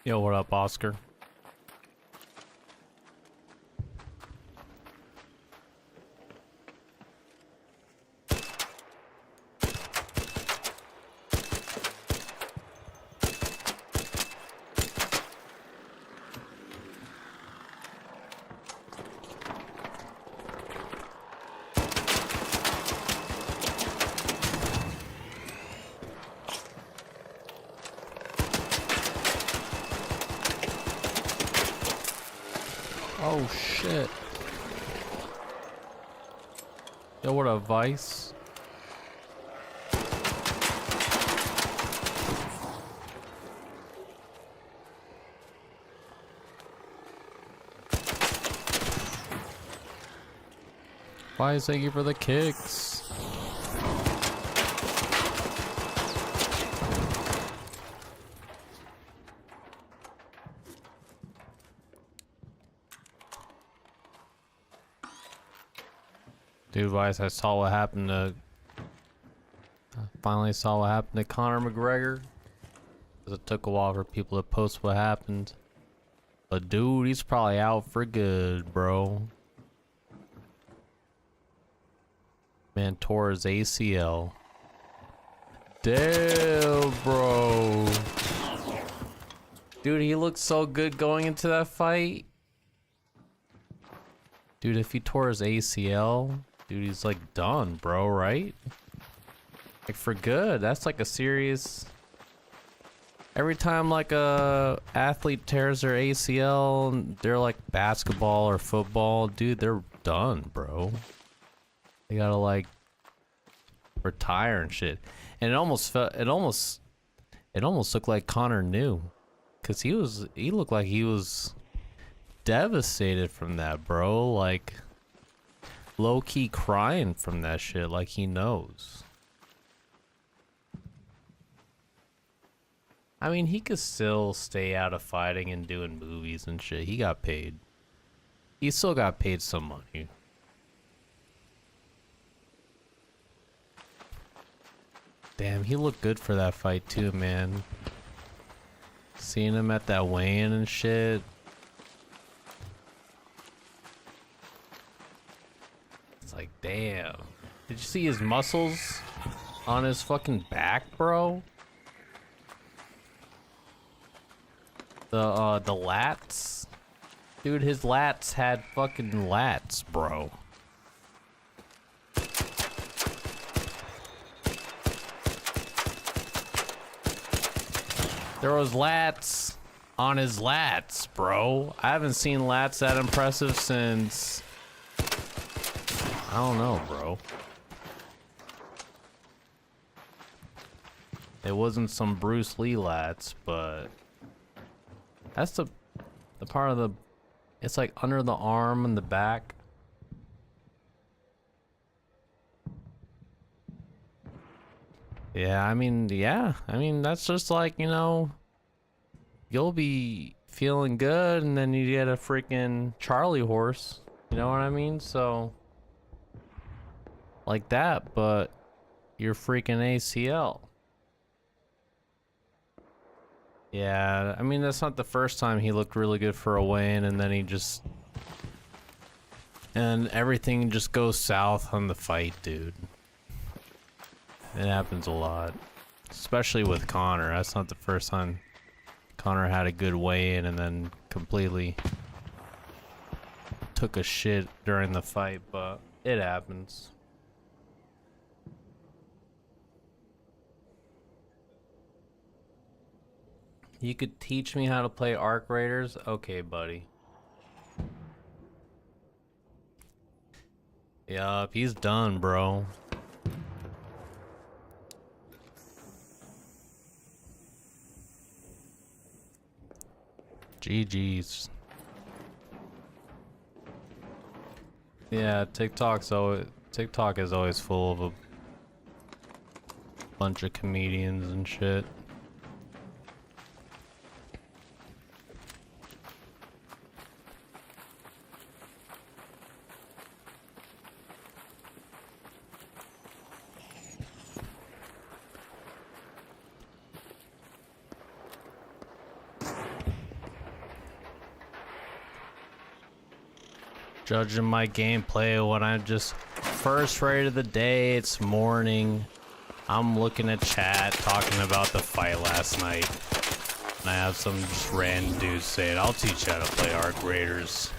Yo, what up, Oscar? Oh shit. Yo, what a Vice. Vice, thank you for the kicks. Dude, Vice, I saw what happened to... finally saw what happened to Conor McGregor. It took a while for people to post what happened. But dude, he's probably out for good, bro. Man tore his ACL. Damn, bro. Dude, he looked so good going into that fight. Dude, if he tore his ACL... dude, he's like done, bro, right? Like for good. That's like a serious... every time like a athlete tears their ACL, they're like basketball or football, dude, they're done, bro. They gotta like retire and shit. And it almost looked like Conor knew. Cause he looked like he was devastated from that, bro. Like low-key crying from that shit, like he knows. I mean, he could still stay out of fighting and doing movies and shit. He got paid. He still got paid some money. Damn, he looked good for that fight too, man. Seeing him at that weigh-in and shit. It's like, damn. Did you see his muscles on his fucking back, bro? The lats? Dude, his lats had fucking lats, bro. There was lats on his lats, bro. I haven't seen lats that impressive since... I don't know, bro. It wasn't some Bruce Lee lats, but... That's the part of the... It's like under the arm and the back. Yeah, I mean, that's just like, you know, you'll be feeling good and then you get a freaking Charlie horse. You know what I mean? So, like that, but you're freaking ACL. Yeah, I mean, that's not the first time he looked really good for a weigh-in and then he just... And everything just goes south on the fight, dude. It happens a lot. Especially with Conor. That's not the first time Conor had a good weigh-in and then completely took a shit during the fight, but it happens. You could teach me how to play Arc Raiders? Okay, buddy. Yup, he's done, bro. GG's. Yeah, TikTok is always full of a bunch of comedians and shit. Judging my gameplay when I'm just first raid of the day, it's morning. I'm looking at chat, talking about the fight last night. And I have some just random dude saying, I'll teach you how to play Arc Raiders.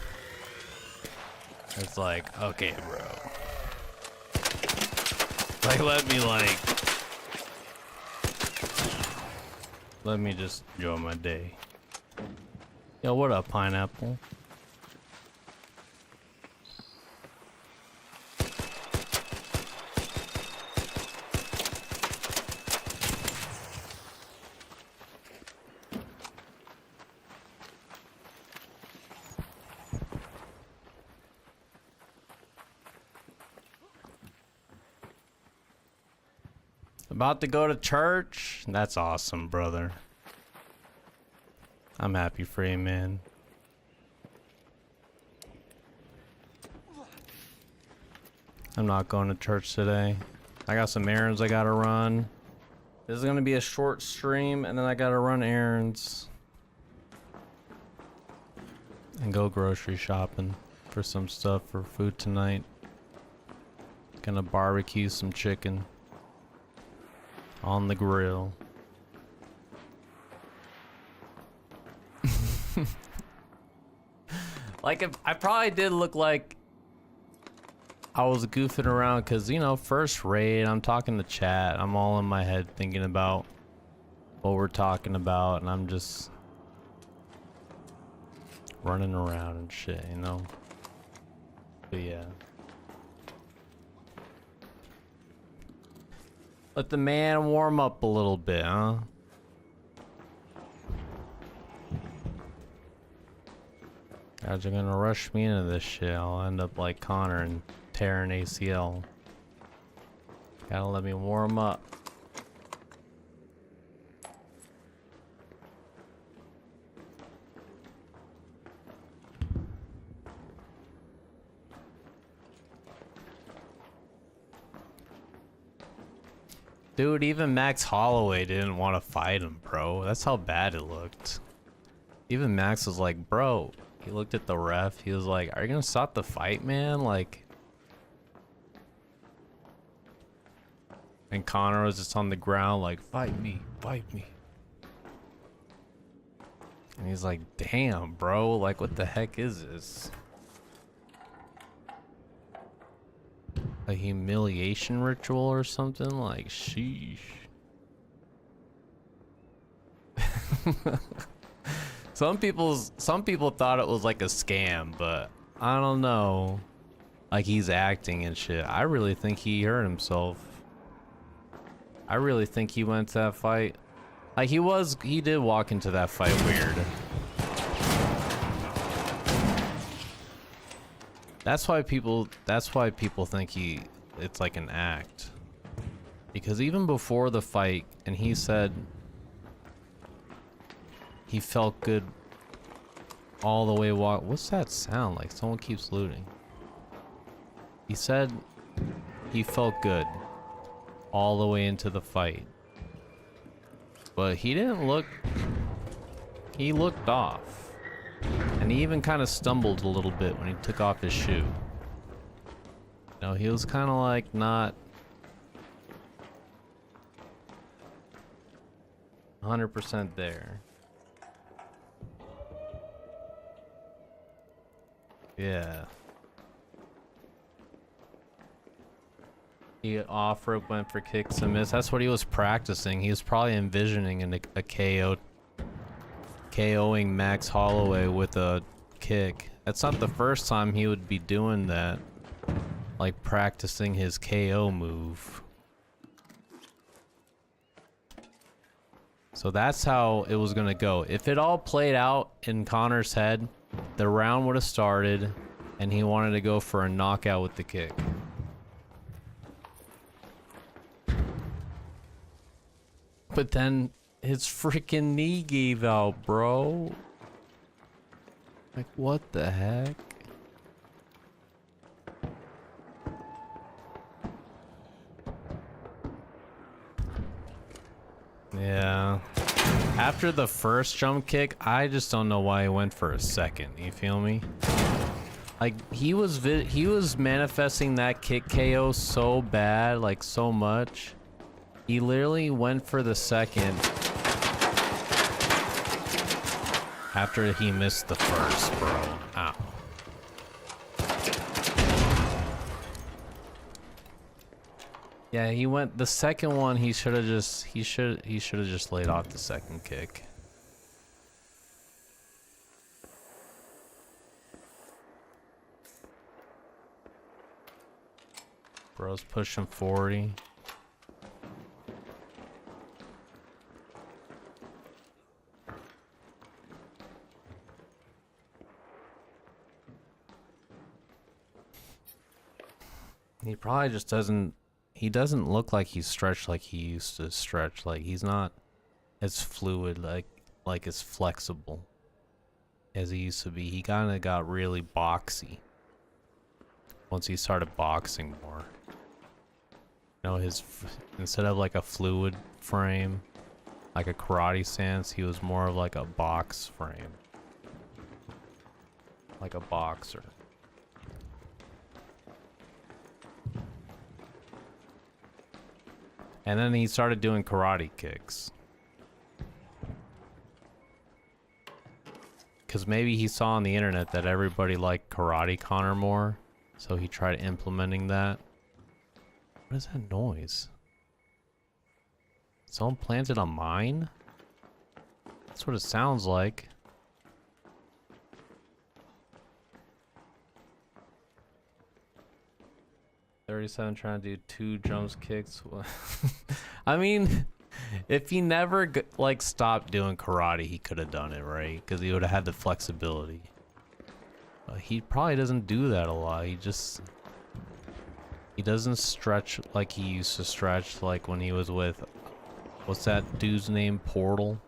It's like, okay, bro. Like, let me just enjoy my day. Yo, what up, Pineapple? About to go to church? That's awesome, brother. I'm happy for you, man. I'm not going to church today. I got some errands I gotta run. This is gonna be a short stream, and then I gotta run errands. And go grocery shopping for some stuff for food tonight. Gonna barbecue some chicken on the grill. Like, if I probably did look like I was goofing around, because, you know, first raid, I'm talking to chat, I'm all in my head thinking about what we're talking about, and I'm just running around and shit, you know? But yeah. Let the man warm up a little bit, huh? Guys are gonna rush me into this shit. I'll end up like Conor and tearing ACL. Gotta let me warm up. Dude, even Max Holloway didn't want to fight him, bro. That's how bad it looked. Even Max was like, bro, he looked at the ref. He was like, are you gonna stop the fight, man? Like, and Conor was just on the ground like, fight me, fight me. And he's like, damn, bro, like, what the heck is this? A humiliation ritual or something? Like, sheesh. Some people thought it was like a scam, but I don't know. Like, he's acting and shit. I really think he hurt himself. I really think he went to that fight. Like, he did walk into that fight weird. That's why people think it's like an act. Because even before the fight, and he said he felt good all the way what's that sound like? Someone keeps looting. He said he felt good all the way into the fight. But he didn't look... He looked off. And he even kind of stumbled a little bit when he took off his shoe. You know, he was kind of like not 100% there. Yeah. He off-rope went for kicks and miss. That's what he was practicing. He was probably envisioning a KO, KOing Max Holloway with a kick. That's not the first time he would be doing that. Like practicing his KO move. So that's how it was gonna go. If it all played out in Conor's head, the round would have started and he wanted to go for a knockout with the kick. But then his freaking knee gave out, bro. Like, what the heck? Yeah. After the first jump kick, I just don't know why he went for a second. You feel me? Like, he was manifesting that kick KO so bad, like so much. He literally went for the second after he missed the first, bro. Ow. Yeah, he went the second one. He should have just laid off the second kick. Bro's pushing 40. He probably just doesn't... He doesn't look like he's stretched like he used to stretch. Like, he's not as fluid, like as flexible as he used to be. He kind of got really boxy once he started boxing more. You know, instead of like a fluid frame, like a karate stance, he was more of like a box frame. Like a boxer. And then he started doing karate kicks. Because maybe he saw on the internet that everybody liked Karate Conor more. So he tried implementing that. What is that noise? Someone planted a mine? That's what it sounds like. $37 trying to do 2 jumps kicks. I mean, if he never like stopped doing karate, he could have done it, right? Because he would have had the flexibility. But he probably doesn't do that a lot. He doesn't stretch like he used to stretch, like when he was with, what's that dude's name? Portal.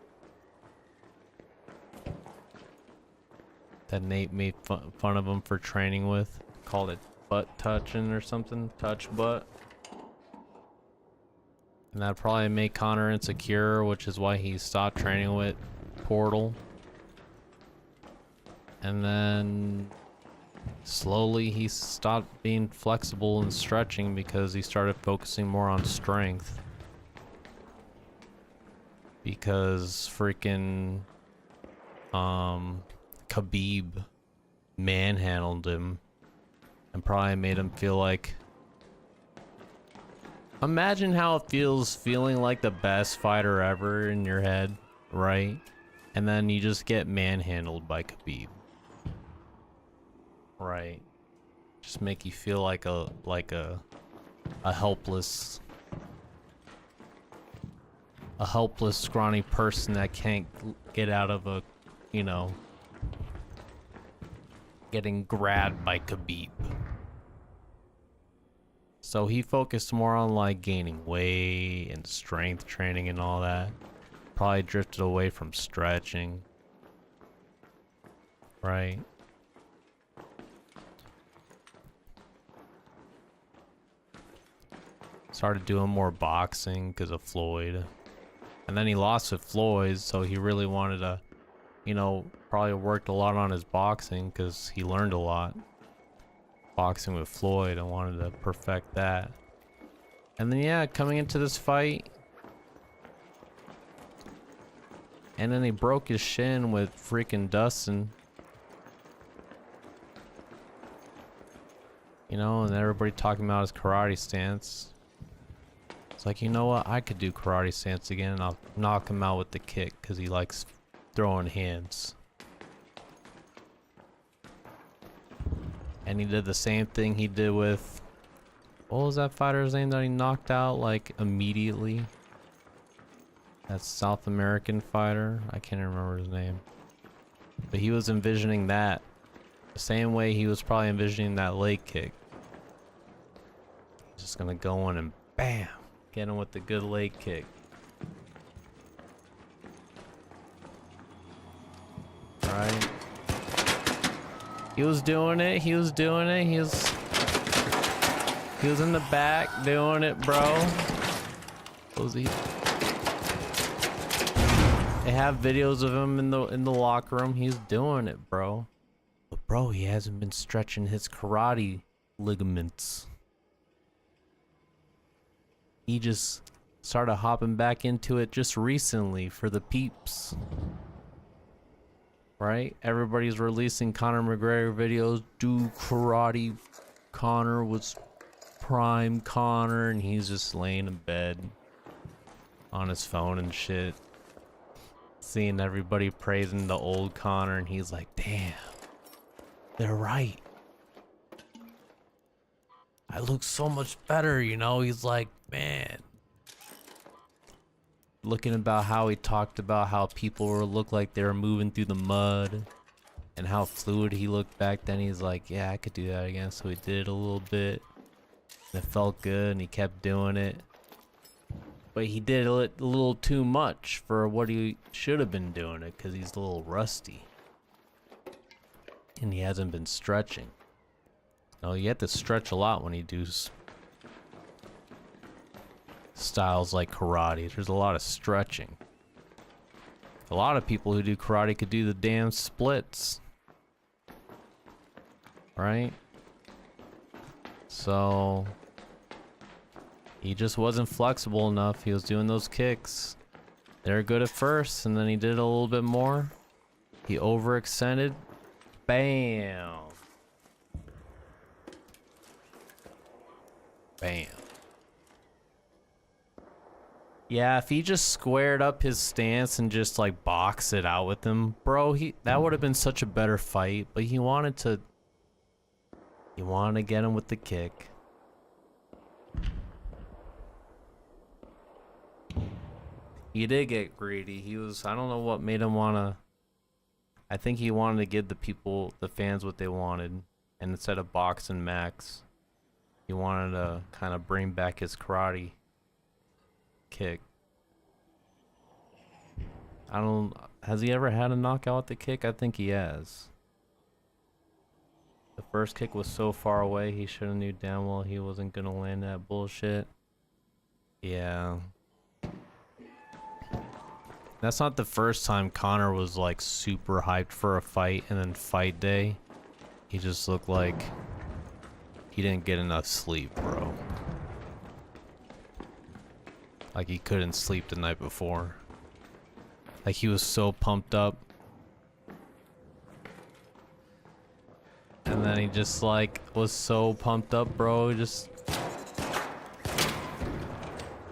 That Nate made fun of him for training with. Called it butt touching or something. Touch butt. And that probably made Connor insecure, which is why he stopped training with Portal. And then slowly he stopped being flexible and stretching because he started focusing more on strength. Because freaking Khabib manhandled him and probably made him feel like, imagine how it feels feeling like the best fighter ever in your head, right? And then you just get manhandled by Khabib. Right. Just make you feel like a helpless scrawny person that can't get out of a, you know, getting grabbed by Khabib. So he focused more on like gaining weight and strength training and all that. Probably drifted away from stretching. Right. Started doing more boxing because of Floyd. And then he lost with Floyd, so he really wanted to, you know, probably worked a lot on his boxing because he learned a lot. Boxing with Floyd and wanted to perfect that. And then, yeah, coming into this fight. And then he broke his shin with freaking Dustin. You know, and everybody talking about his karate stance. It's like, you know what? I could do karate stance again and I'll knock him out with the kick because he likes throwing hands. And he did the same thing he did with, what was that fighter's name that he knocked out like immediately? That South American fighter? I can't remember his name. But he was envisioning that the same way he was probably envisioning that leg kick. Just gonna go in and bam! Get him with the good leg kick. Right. He was doing it. He was doing it. He was in the back doing it, bro. What was he? They have videos of him in the locker room. He's doing it, bro. But bro, he hasn't been stretching his karate ligaments. He just started hopping back into it just recently for the peeps. Right? Everybody's releasing Conor McGregor videos. Do karate. Conor was prime Conor, and he's just laying in bed on his phone and shit. Seeing everybody praising the old Conor, and he's like, damn, they're right. I look so much better, you know? He's like, man. Looking about how he talked about how people were look like they were moving through the mud and how fluid he looked back then. He's like, yeah, I could do that again. So he did it a little bit and it felt good and he kept doing it. But he did a little too much for what he should have been doing it because he's a little rusty. And he hasn't been stretching. No, you have to stretch a lot when you do styles like karate. There's a lot of stretching. A lot of people who do karate could do the damn splits. Right? So he just wasn't flexible enough. He was doing those kicks. They're good at first, and then he did a little bit more. He overextended. Bam. Bam. Yeah, if he just squared up his stance and just like boxed it out with him, bro, that would have been such a better fight. But he wanted to get him with the kick. He did get greedy. I don't know what made him wanna. I think he wanted to give the fans what they wanted, and instead of boxing Max, he wanted to kind of bring back his karate kick. Has he ever had a knockout with the kick? I think he has. The first kick was so far away, he should have knew damn well he wasn't gonna land that bullshit. Yeah, That's not the first time Connor was like super hyped for a fight, and then fight day, he just looked like he didn't get enough sleep, bro. Like he couldn't sleep the night before. Like he was so pumped up. And then he just like was so pumped up, bro. Just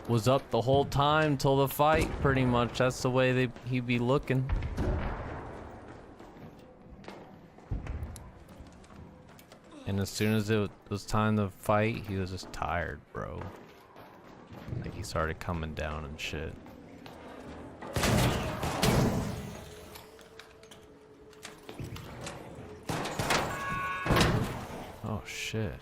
was up the whole time till the fight, pretty much. That's the way he'd be looking. And as soon as it was time to fight, he was just tired, bro. Like he started coming down and shit. Oh shit.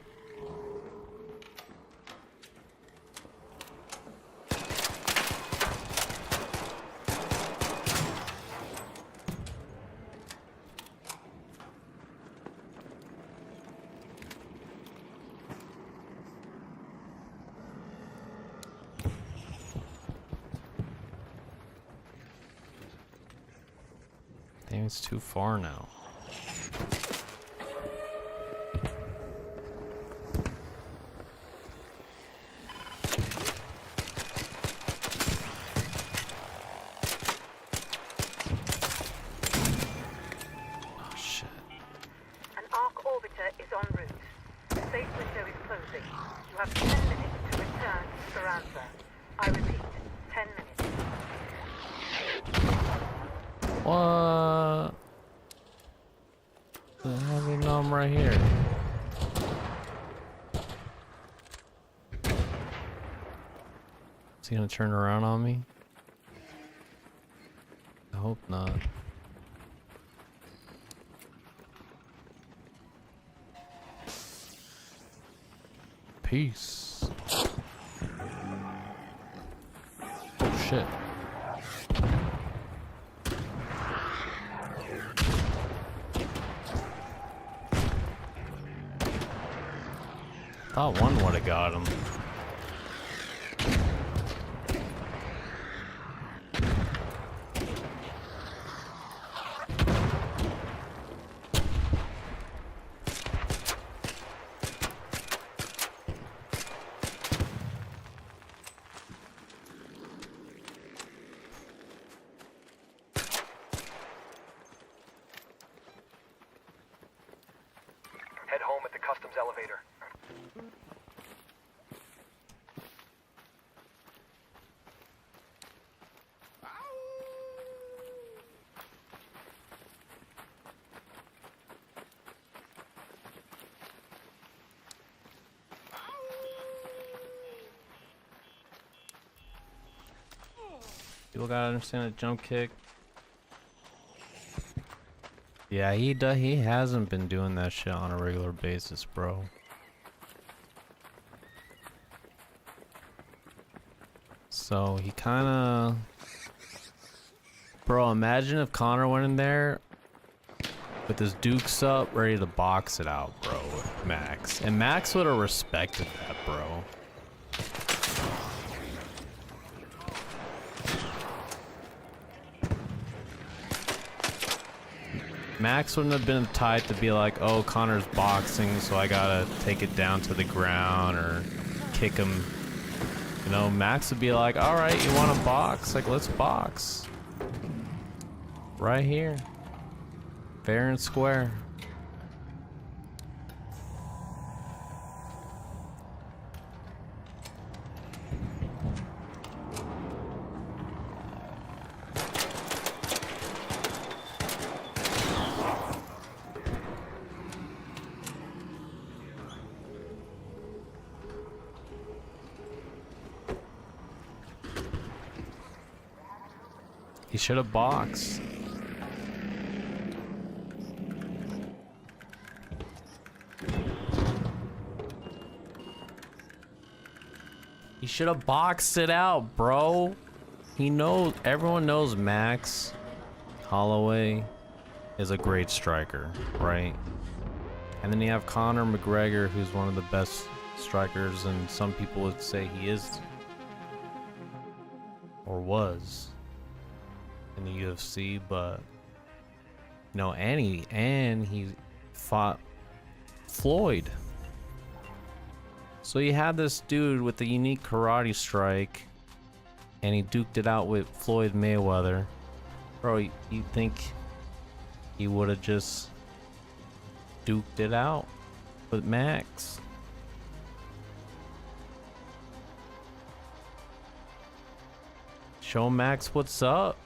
Damn, it's too far now. You have 10 minutes to return to Speranza. I repeat, 10 minutes. What? How do you know I'm right here? Is he gonna turn around on me? I hope not. Peace. Oh shit. Thought one would have got him. Head home at the customs elevator. People gotta understand a jump kick. Yeah, he hasn't been doing that shit on a regular basis, bro. So he kinda... Bro, imagine if Connor went in there with his dukes up, ready to box it out, bro, with Max. And Max would have respected that, bro. Max wouldn't have been the type to be like, oh, Connor's boxing, so I gotta take it down to the ground or kick him. You know, Max would be like, alright, you wanna box? Like, let's box. Right here. Fair and square. He should have boxed. He should have boxed it out, bro. He knows, everyone knows Max Holloway is a great striker, right? And then you have Conor McGregor, who's one of the best strikers, and some people would say he is or was. in the UFC, but you know, and he fought Floyd. So you had this dude with a unique karate strike, and he duked it out with Floyd Mayweather. Bro, you think he would have just duked it out with Max? Show Max what's up.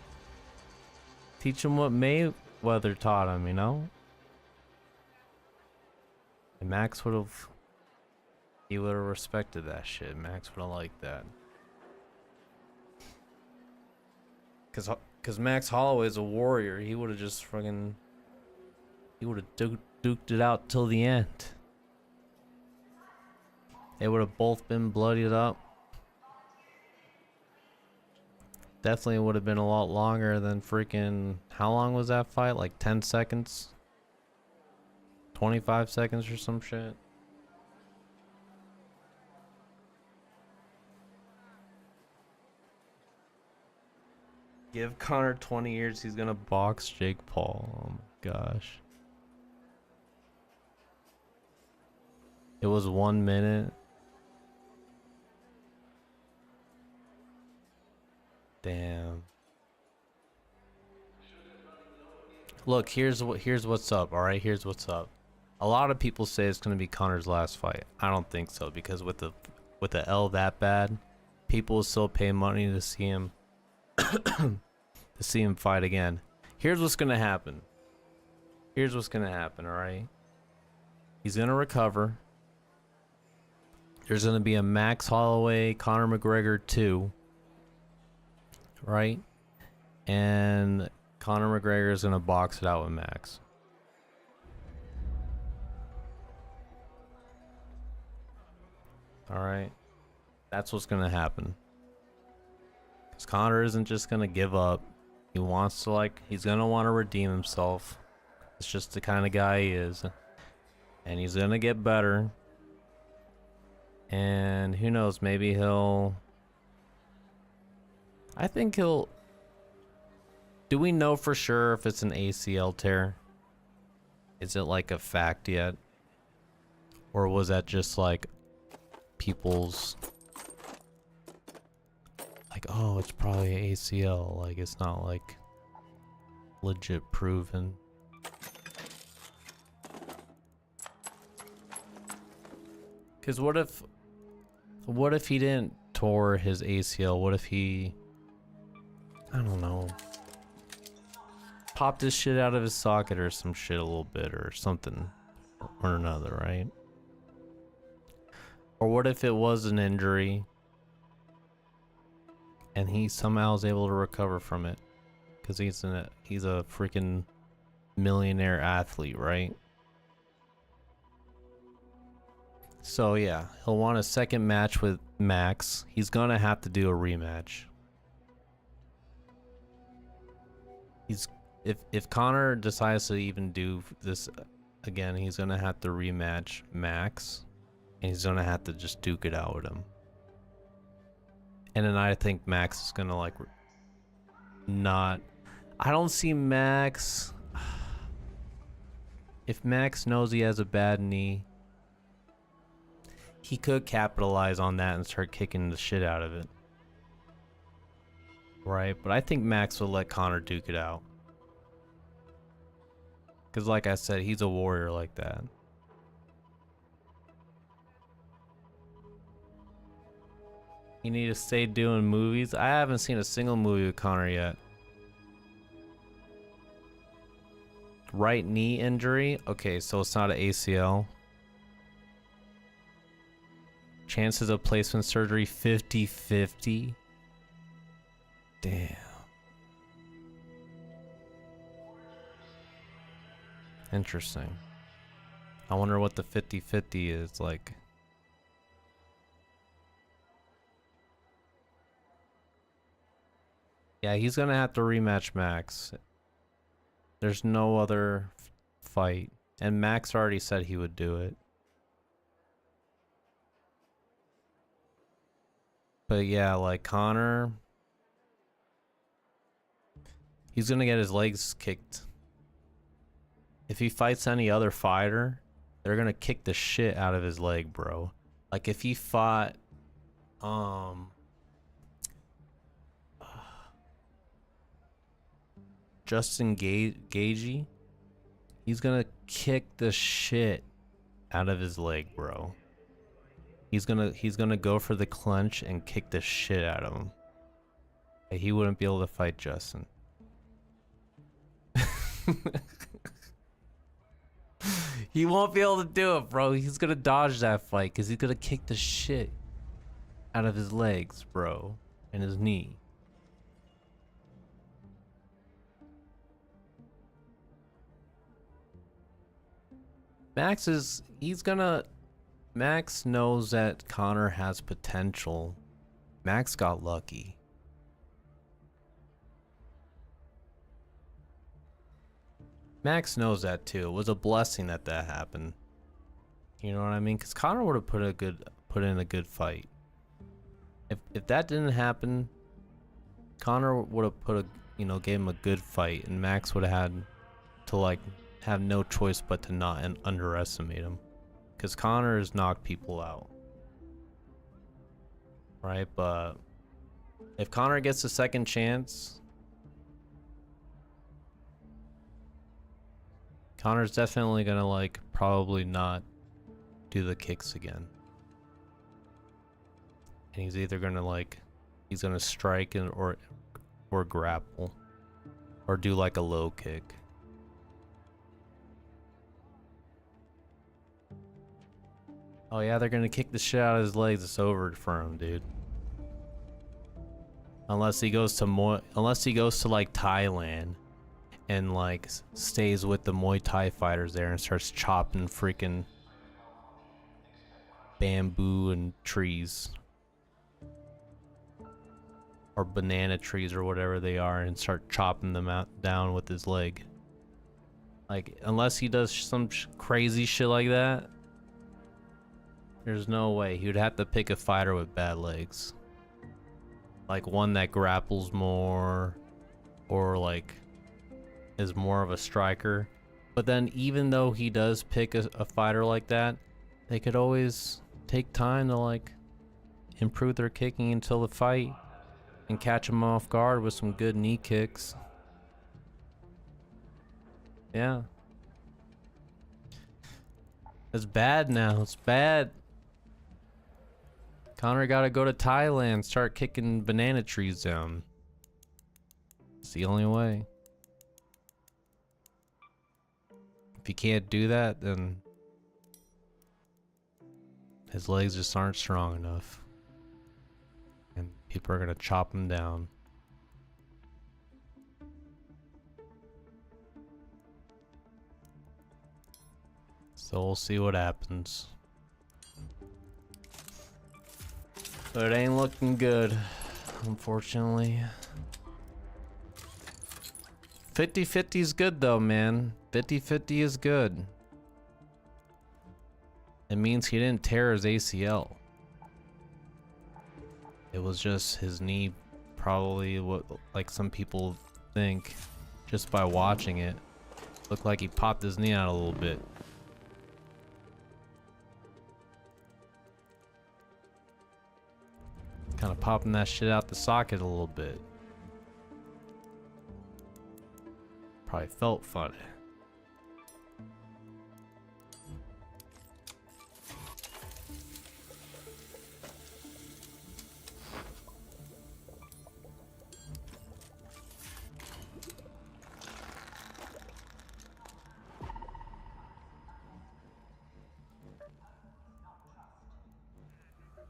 Teach him what Mayweather taught him, you know? And Max would have... He would have respected that shit. Max would have liked that. Cause Max Holloway's a warrior. He would have just fucking... He would have duked it out till the end. They would have both been bloodied up. Definitely would have been a lot longer than freaking... How long was that fight? Like 10 seconds? 25 seconds or some shit? Give Conor 20 years, he's gonna box Jake Paul. Oh my gosh. It was 1 minute. Damn. Look, here's what's up, alright? Here's what's up. A lot of people say it's gonna be Conor's last fight. I don't think so, because with the L that bad, people will still pay money to see him to see him fight again. Here's what's gonna happen. Here's what's gonna happen, alright? He's gonna recover. There's gonna be a Max Holloway, Conor McGregor 2. Right? And Conor McGregor is gonna box it out with Max. Alright? That's what's gonna happen. Because Conor isn't just gonna give up. He wants to, like, he's gonna want to redeem himself. It's just the kind of guy he is. And he's gonna get better. And who knows, maybe he'll... I think he'll... Do we know for sure if it's an ACL tear? Is it like a fact yet? Or was that just like people's... Like, oh, it's probably ACL. Like, it's not like legit proven. Cause what if he didn't tore his ACL? What if he, I don't know, popped his shit out of his socket or some shit a little bit or something or another, right? Or what if it was an injury and he somehow is able to recover from it because he's a freaking millionaire athlete, right? So yeah, he'll want a second match with Max. He's gonna have to do a rematch. If Conor decides to even do this again, he's gonna have to rematch Max, and he's gonna have to just duke it out with him. And then I think Max is gonna like not. I don't see Max. If Max knows he has a bad knee, he could capitalize on that and start kicking the shit out of it. Right? But I think Max will let Conor duke it out. Because like I said, he's a warrior like that. You need to stay doing movies. I haven't seen a single movie with Conor yet. Right knee injury? Okay, so it's not an ACL. Chances of placement surgery 50-50. Damn. Interesting. I wonder what the 50-50 is like. Yeah, he's gonna have to rematch Max. There's no other fight. And Max already said he would do it. But yeah, like Conor He's gonna get his legs kicked. If he fights any other fighter, they're gonna kick the shit out of his leg, bro. Like if he fought, Justin Gagey, he's gonna kick the shit out of his leg, bro. He's gonna go for the clinch and kick the shit out of him. He wouldn't be able to fight Justin. He won't be able to do it, bro. He's gonna dodge that fight because he's gonna kick the shit out of his legs, bro, and his knee. Max knows that Connor has potential. Max got lucky. Max knows that too. It was a blessing that happened. You know what I mean? Because Connor would have put in a good fight. If that didn't happen, Connor would have gave him a good fight, and Max would have had to like have no choice but to not underestimate him. Because Connor has knocked people out. Right? But if Connor gets a second chance, Connor's definitely gonna like probably not do the kicks again. And he's either gonna he's gonna strike or grapple. Or do like a low kick. Oh yeah, they're gonna kick the shit out of his legs. It's over for him, dude. Unless he goes to like Thailand and like stays with the Muay Thai fighters there and starts chopping freaking bamboo and trees. Or banana trees or whatever they are and start chopping them down with his leg. Like, unless he does some crazy shit like that, there's no way. He would have to pick a fighter with bad legs. Like one that grapples more or like is more of a striker. But then even though he does pick a fighter like that, they could always take time to like improve their kicking until the fight and catch him off guard with some good knee kicks. Yeah. It's bad now. It's bad. Connor gotta go to Thailand, start kicking banana trees down. It's the only way. If he can't do that, then his legs just aren't strong enough. And people are gonna chop him down. So we'll see what happens. But it ain't looking good, unfortunately. 50-50 is good though, man. 50-50 is good. It means he didn't tear his ACL. It was just his knee, probably what like some people think just by watching it. Looked like he popped his knee out a little bit. Kind of popping that shit out the socket a little bit. Probably felt funny.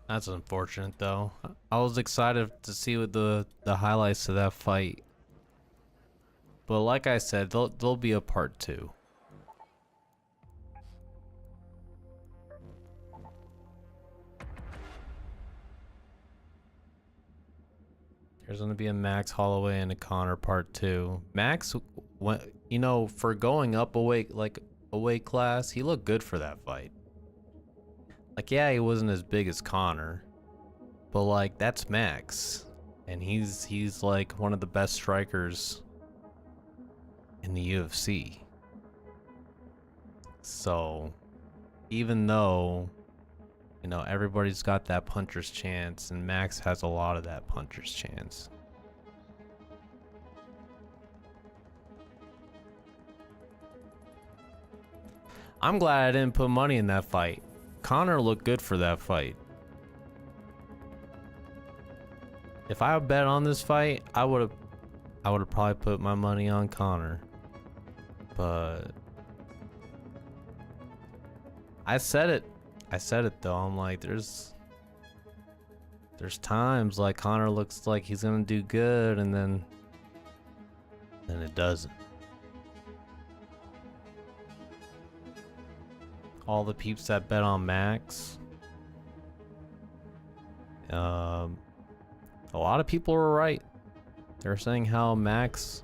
That's unfortunate though. I was excited to see what the highlights of that fight. But like I said, there'll be a part 2. There's gonna be a Max Holloway and a Connor part 2. Max, you know, for going up a weight class, he looked good for that fight. Like, yeah, he wasn't as big as Connor, but like that's Max, and he's like one of the best strikers in the UFC. So even though, you know, everybody's got that puncher's chance, and Max has a lot of that puncher's chance. I'm glad I didn't put money in that fight. Conor looked good for that fight. If I bet on this fight, I would have probably put my money on Conor. But I said it though. I'm like, there's times like Conor looks like he's gonna do good, and then it doesn't. All the peeps that bet on Max, a lot of people were right. They're saying how Max,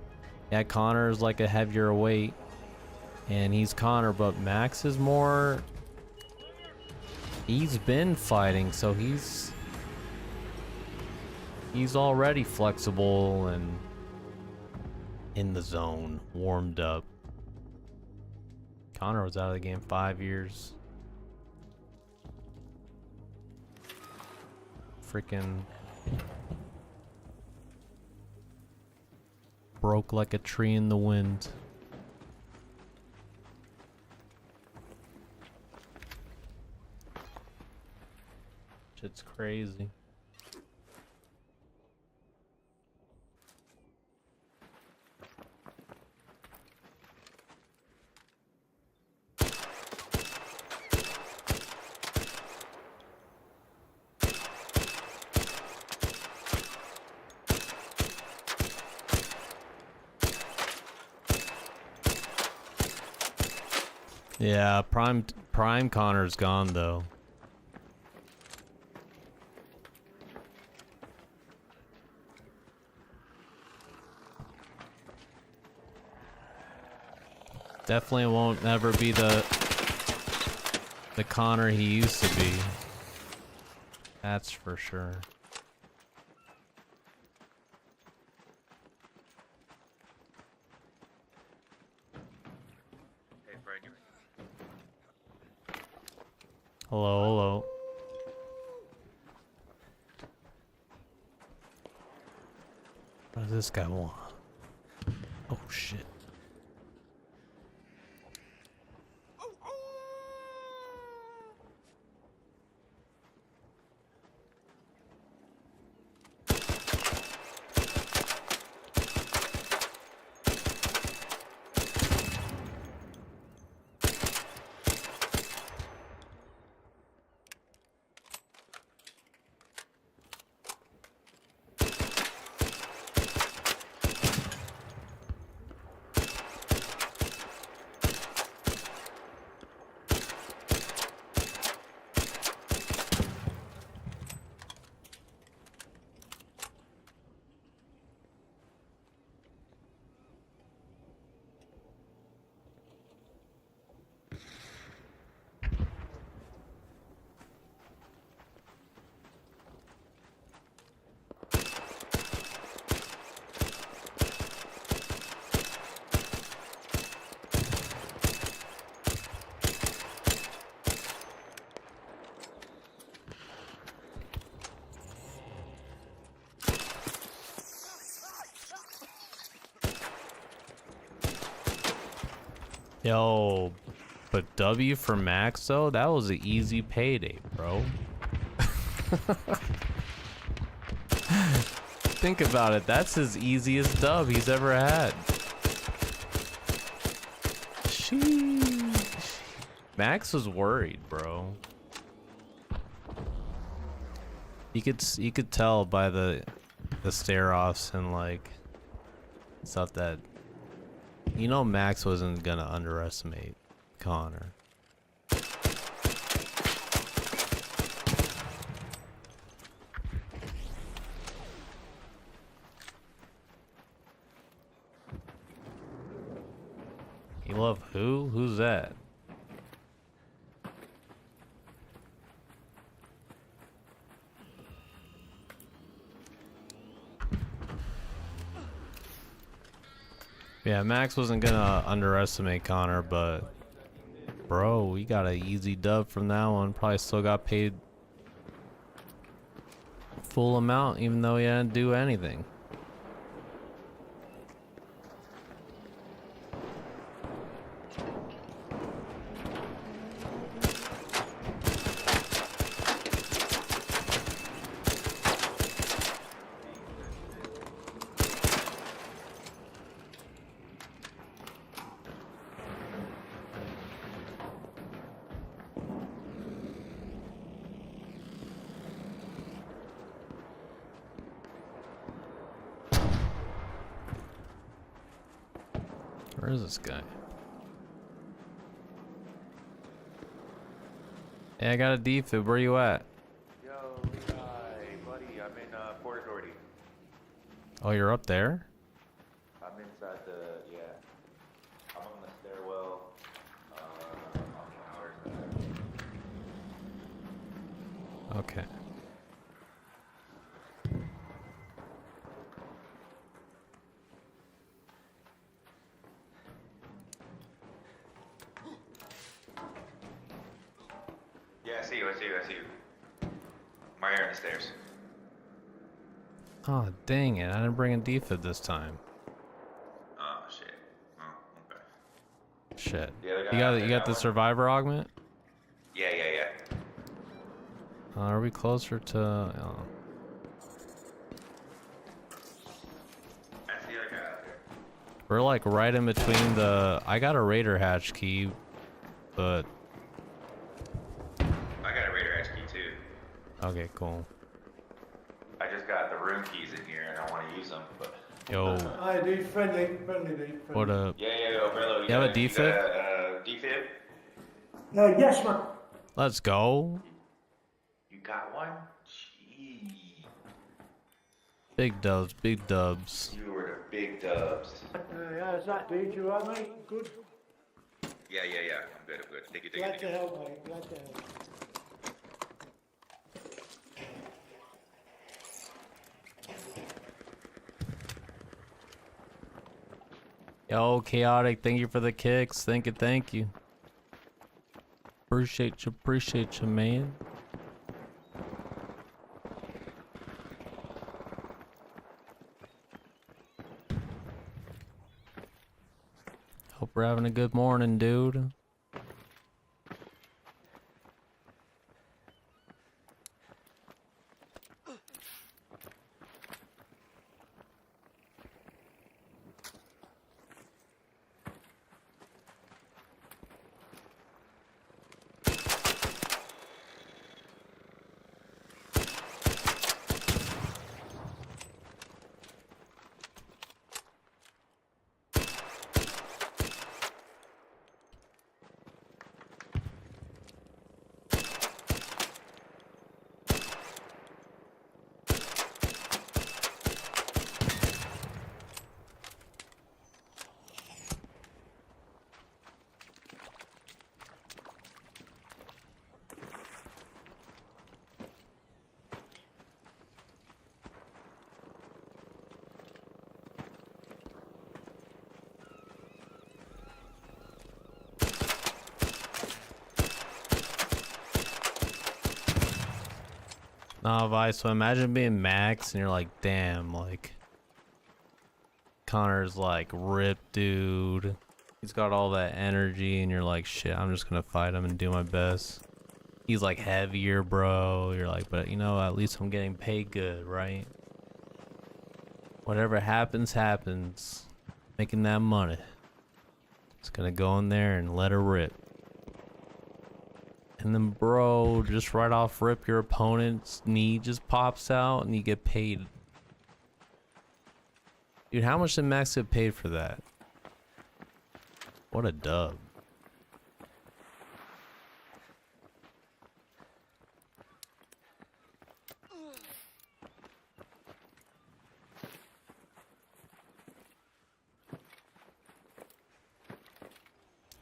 yeah, Conor is like a heavier weight, and he's Conor, but Max is more. He's been fighting, so he's already flexible and in the zone, warmed up. Conor was out of the game 5 years. Freaking broke like a tree in the wind. Shit's crazy. Yeah, prime Conor's gone though. Definitely won't ever be the Conor he used to be. That's for sure. Hello, hello. What does this guy want? Oh shit. Yo, but W for Max though, that was an easy payday, bro. Think about it, that's his easiest dub he's ever had. Sheesh. Max was worried, bro. You could tell by the stare offs and like stuff that, you know, Max wasn't gonna underestimate Conor. You love who? Who's that? Yeah, Max wasn't gonna underestimate Connor, but bro, we got an easy dub from that one. Probably still got paid full amount, even though he didn't do anything. Where is this guy? Hey, I got a defib. Where you at? Yo, Levi, buddy, I'm in Port Authority. Oh, you're up there? I'm inside the, yeah. I'm on the stairwell, on the outer side. Okay. Yeah, I see you. I'm right here on the stairs. Oh, dang it. I didn't bring a defib this time. Oh, shit. Oh, okay. Shit. The other You guy got out you there got got the one? survivor augment? Yeah. Are we closer to? Oh. That's the other guy out there. We're like right in between the. I got a Raider hatch key, but I got a Raider hatch key, too. okay, cool. I just got the room keys in here, and I want to use them, but... Yo, Hi, dude. Friendly, dude. Friendly. what up? Yeah, Brillo, You have a defib? You got a defib? Yes, man. Let's go. You got one? Gee. Big dubs, big dubs. You were the big dubs. How's that, dude? You all right, mate? Good. Yeah. I'm good. Thank you. Glad to help, mate. Glad to help. Yo, chaotic. Thank you for the kicks. Thank you. Appreciate you, man. Hope we're having a good morning, dude. Nah, Vice, so imagine being Max and you're like, damn, like, Connor's like ripped, dude. He's got all that energy and you're like, shit, I'm just gonna fight him and do my best. He's like heavier, bro. You're like, but you know, at least I'm getting paid good, right? Whatever happens, happens. Making that money. It's gonna go in there and let her rip. And then, bro, just right off rip, your opponent's knee just pops out and you get paid. Dude, how much did Max get paid for that? What a dub.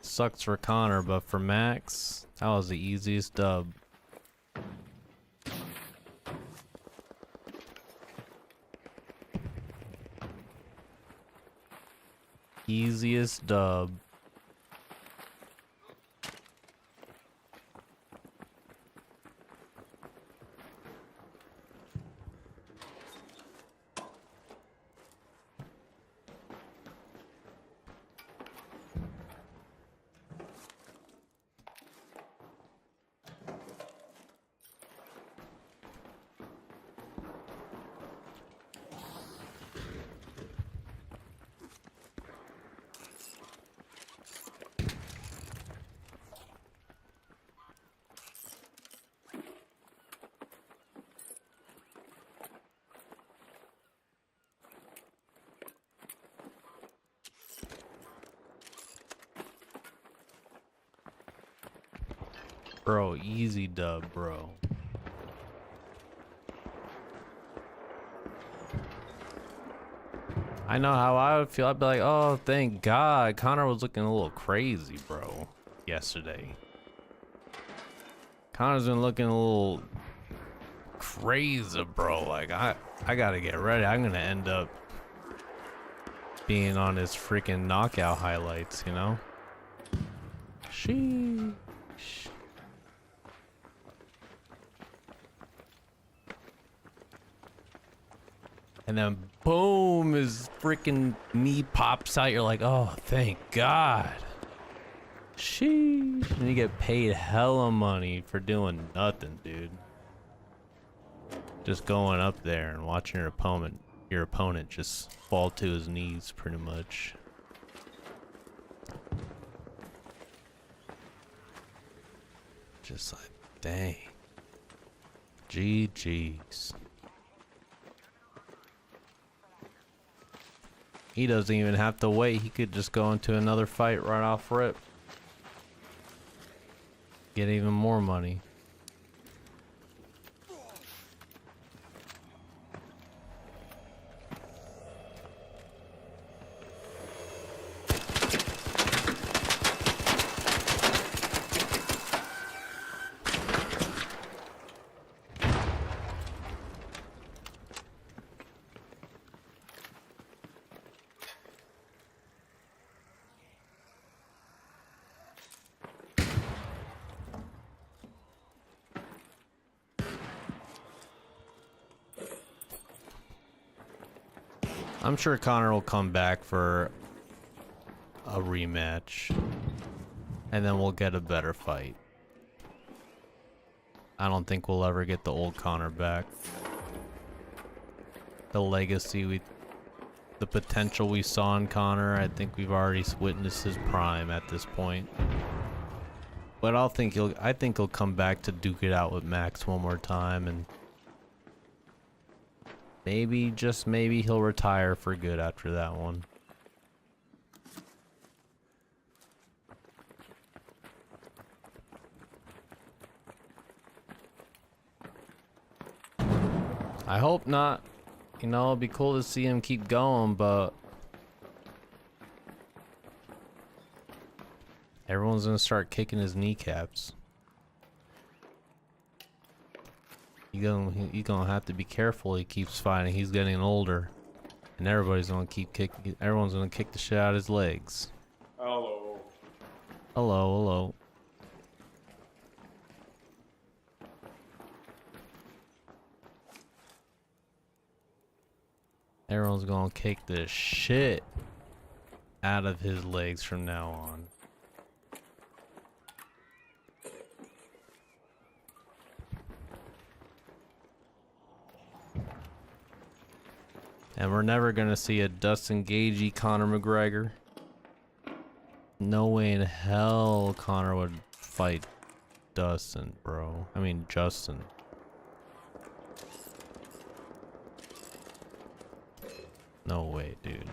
Sucks for Connor, but for Max, that was the easiest dub. Easiest dub. Bro, easy dub, bro. I know how I would feel. I'd be like, oh, thank God. Connor was looking a little crazy, bro, yesterday. Connor's been looking a little crazy, bro. Like, I gotta get ready. I'm gonna end up being on his freaking knockout highlights, you know? Sheesh. And then boom, his freaking knee pops out. You're like, oh, thank God. Sheesh. And you get paid hella money for doing nothing, dude. Just going up there and watching your opponent just fall to his knees pretty much. Just like, dang. GG's. He doesn't even have to wait. He could just go into another fight right off rip. Get even more money. I'm sure Connor will come back for a rematch, and then we'll get a better fight. I don't think we'll ever get the old Connor back. The legacy the potential we saw in Connor, I think we've already witnessed his prime at this point. But I think he'll come back to duke it out with Max one more time, and maybe, just maybe, he'll retire for good after that one. I hope not. You know, it'd be cool to see him keep going, but everyone's gonna start kicking his kneecaps. You're gonna have to be careful. He keeps fighting. He's getting older, and everybody's gonna keep kicking. Everyone's gonna kick the shit out of his legs. Hello. Hello, hello. Everyone's gonna kick the shit out of his legs from now on. And we're never gonna see a Dustin Gagey Conor McGregor. No way in hell Conor would fight Dustin, bro. I mean Justin. No way, dude.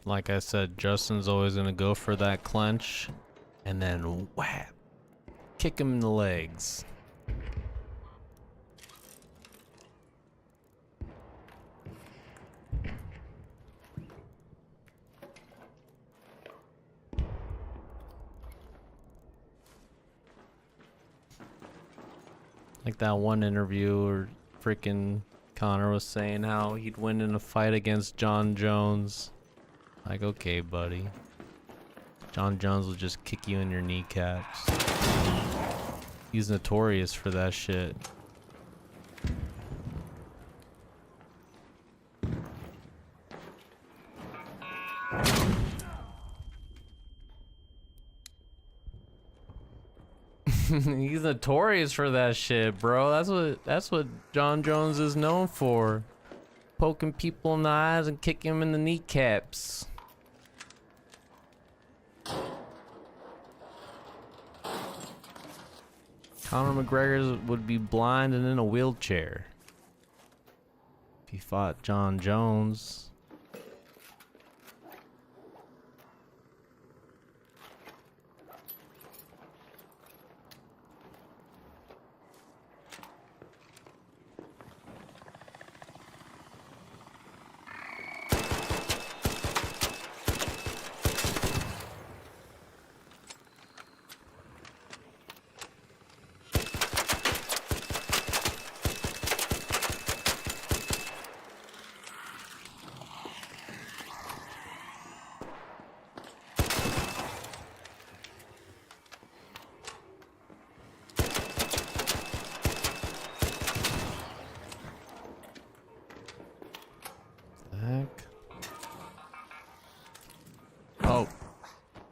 like I said, Justin's always gonna go for that clench, and then whap, kick him in the legs. Like that one interview where freaking Connor was saying how he'd win in a fight against John Jones. Like, okay, buddy. John Jones will just kick you in your kneecaps. He's notorious for that shit. He's notorious for that shit, bro. That's what John Jones is known for. Poking people in the eyes and kicking them in the kneecaps. Conor McGregor would be blind and in a wheelchair if he fought John Jones. Heck. Oh,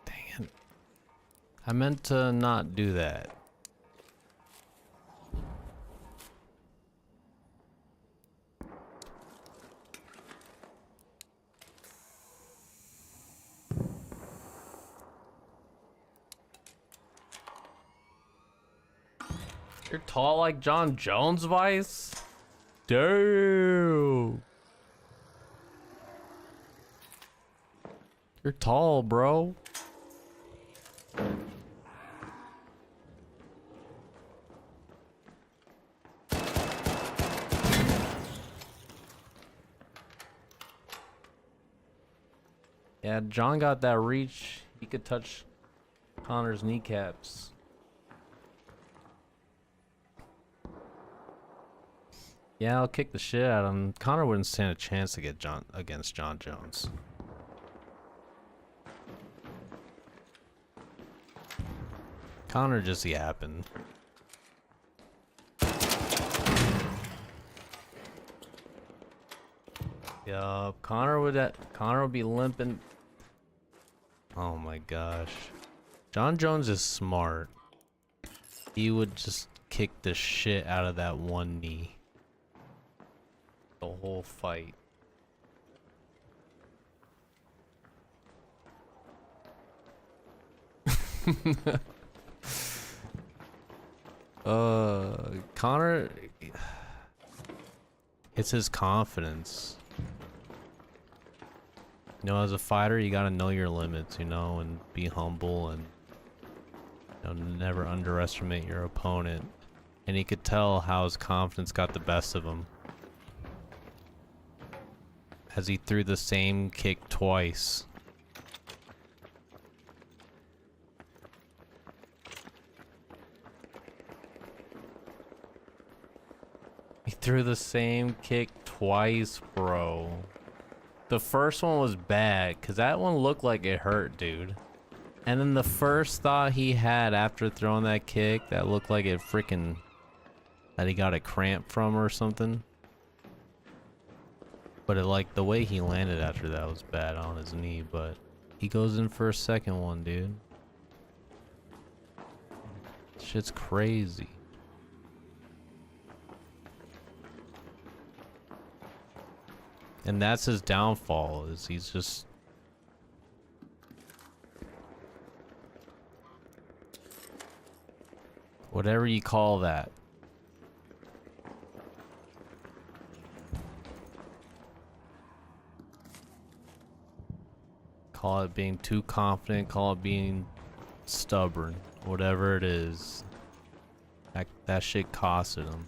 dang it. I meant to not do that. You're tall like John Jones, Vice? Damn. You're tall, bro. Yeah, John got that reach. He could touch Connor's kneecaps. Yeah, I'll kick the shit out of him. Connor wouldn't stand a chance to get against John Jones. Connor just yapping. Yup, Connor would be limping. Oh my gosh. John Jones is smart. He would just kick the shit out of that one knee. The whole fight. Connor, it's his confidence. You know, as a fighter, you gotta know your limits, you know, and be humble and, you know, never underestimate your opponent. And he could tell how his confidence got the best of him, as he threw the same kick twice. He threw the same kick twice, bro. The first one was bad, because that one looked like it hurt, dude. And then the first thought he had after throwing that kick, that looked like it freaking... that he got a cramp from or something. But it, like, the way he landed after that was bad on his knee, but... he goes in for a second one, dude. Shit's crazy. And that's his downfall, is he's just... whatever you call that. Call it being too confident, call it being stubborn, whatever it is. That shit costed him.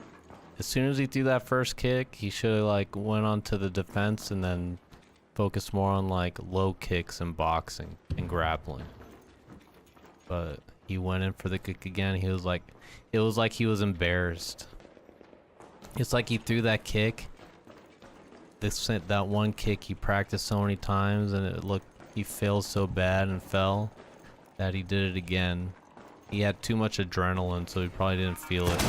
As soon as he threw that first kick, he should have like went onto the defense and then focused more on like low kicks and boxing and grappling. But he went in for the kick again. He was like, it was like he was embarrassed. It's like he threw that kick. That one kick he practiced so many times, and it looked, he failed so bad and fell that he did it again. He had too much adrenaline, so he probably didn't feel it.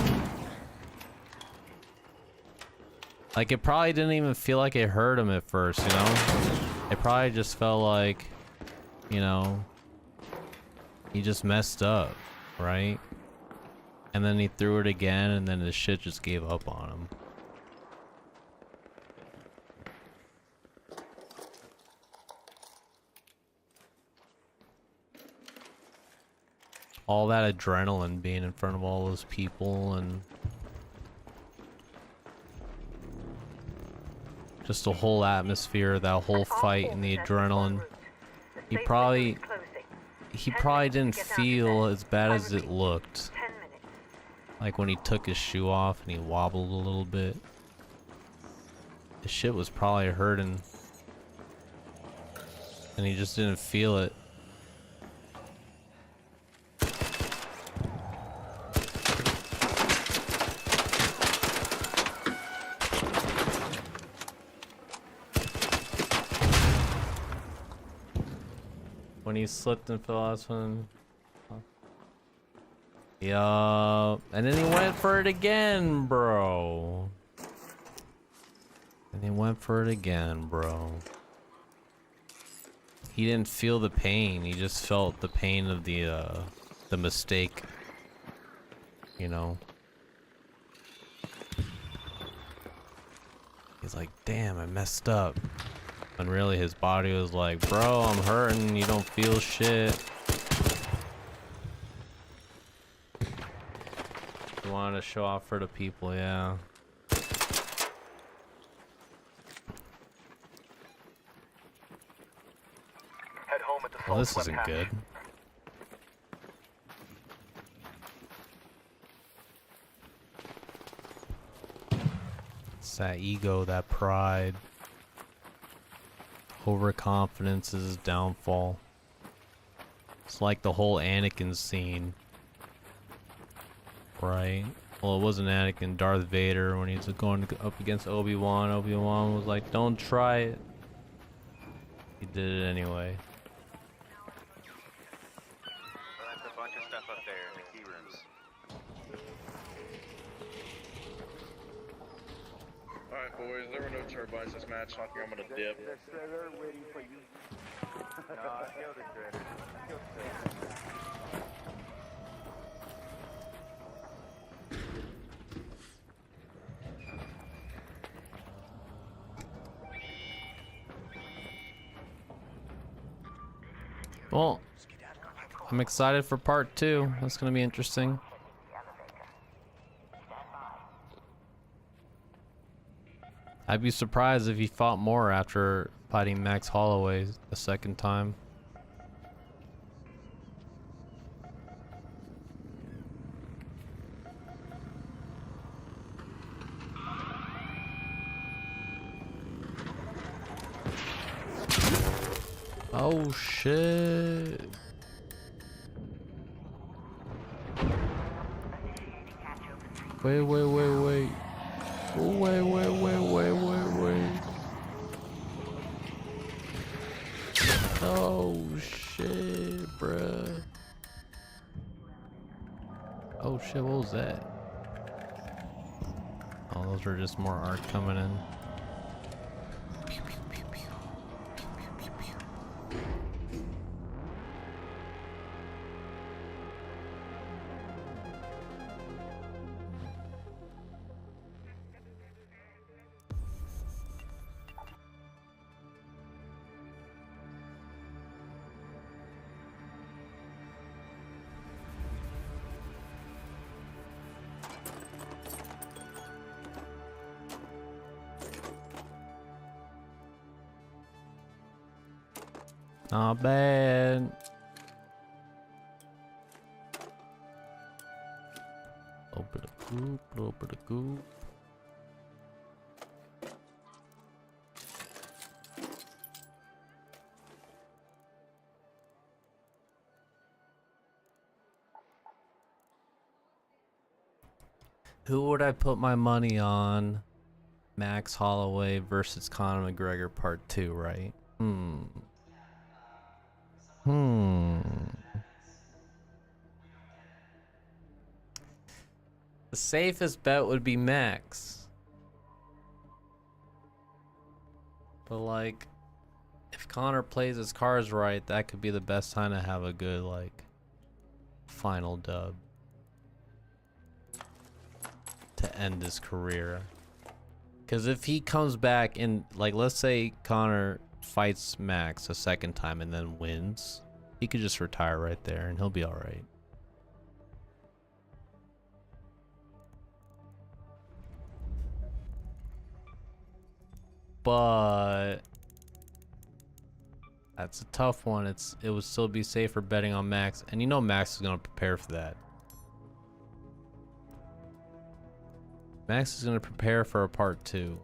Like, it probably didn't even feel like it hurt him at first, you know? It probably just felt like, you know, he just messed up, right? And then he threw it again, and then his shit just gave up on him. All that adrenaline being in front of all those people and just the whole atmosphere, that whole fight and the adrenaline. He probably didn't feel as bad as it looked. 10 minutes. Like when he took his shoe off and he wobbled a little bit. The shit was probably hurting. And he just didn't feel it. When he slipped and fell, that's when. Yup. And then he went for it again, bro. And he went for it again, bro. He didn't feel the pain. He just felt the pain of the mistake. You know? He's like, damn, I messed up. And really his body was like, bro, I'm hurting, you don't feel shit. You wanted to show off for the people, yeah. Head home at the Well, this Salt isn't Sweat good. Hatch. It's that ego, that pride. Overconfidence is his downfall. It's like the whole Anakin scene. Right? Well, it wasn't Anakin, Darth Vader, when he was going up against Obi-Wan. Obi-Wan was like, don't try it. He did it anyway. Well, that's a bunch of stuff up there in the key rooms. Alright, boys, there were no turbines this match, so I think I'm gonna dip. The shredder waiting for you. No, I killed the shredder. I killed the shredder. Well, I'm excited for part 2. That's gonna be interesting. I'd be surprised if he fought more after fighting Max Holloway a second time. Oh shit. Wait. Oh, wait. Oh shit, bruh. Oh shit, what was that? Oh, those are just more art coming in. Not bad. Little bit of goop, little bit of goop. Who would I put my money on? Max Holloway versus Conor McGregor Part 2, right? The safest bet would be Max. But like, if Conor plays his cards right, that could be the best time to have a good like final dub to end his career. Because if he comes back and like, let's say Conor fights Max a second time and then wins, he could just retire right there and he'll be all right. But that's a tough one. It would still be safer betting on Max, and you know Max is gonna prepare for that. Max is gonna prepare for a part 2.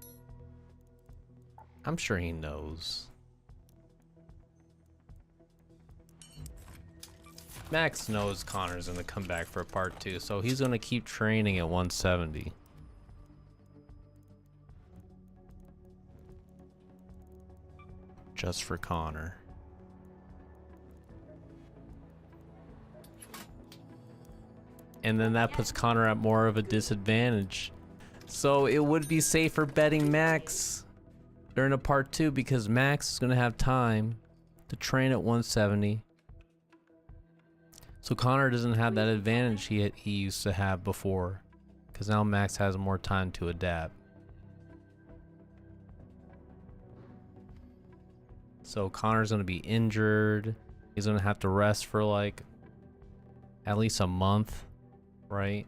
I'm sure he knows. Max knows Conor's gonna come back for a part 2, so he's gonna keep training at 170. Just for Conor. And then that puts Conor at more of a disadvantage. So it would be safer betting Max during a part 2 because Max is going to have time to train at 170. So Conor doesn't have that advantage he used to have before, because now Max has more time to adapt. So Conor's going to be injured. He's going to have to rest for like at least a month, right?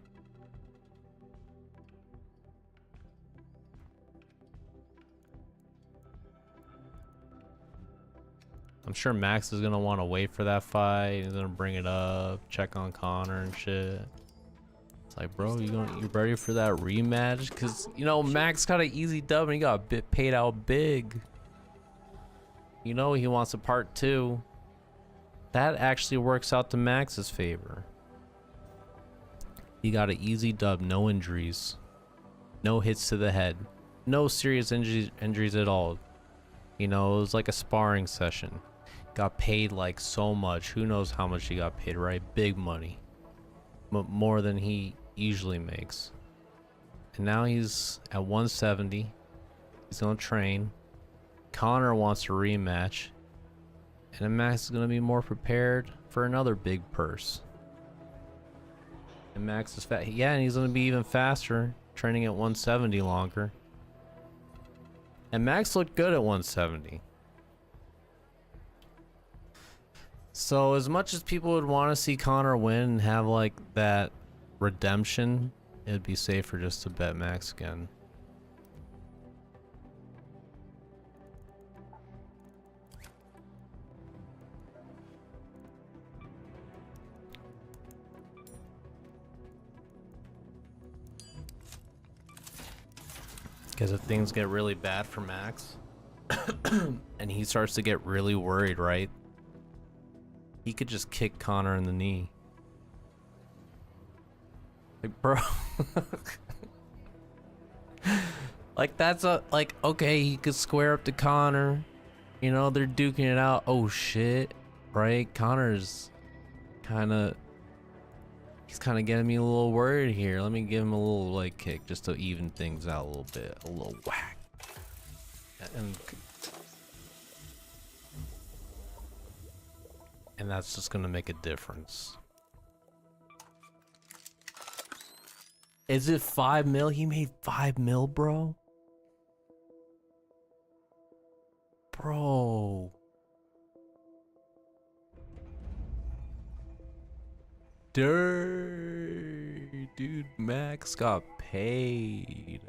I'm sure Max is going to want to wait for that fight. He's going to bring it up, check on Conor and shit. It's like, bro, you ready for that rematch? Because, you know, Max got an easy dub and he got paid out big. You know he wants a part 2. That actually works out to Max's favor. He got an easy dub, no injuries, no hits to the head, no serious injuries at all. You know, it was like a sparring session. Got paid like so much. Who knows how much he got paid, right? Big money. But more than he usually makes. And now he's at 170. He's gonna train. Conor wants a rematch, and then Max is going to be more prepared for another big purse. And Max is fat. Yeah, and he's going to be even faster, training at 170 longer. And Max looked good at 170. So as much as people would want to see Conor win and have like that redemption, it'd be safer just to bet Max again. Because if things get really bad for Max and he starts to get really worried, right? He could just kick Conor in the knee. Like, bro. Like, that's a, like, okay, he could square up to Conor. You know, they're duking it out. Oh, shit. Right? Conor's kind of... He's kind of getting me a little worried here. Let me give him a little leg kick just to even things out a little bit. A little whack. And that's just gonna make a difference. Is it 5 mil? He made 5 mil, bro? Bro. Dude, Max got paid.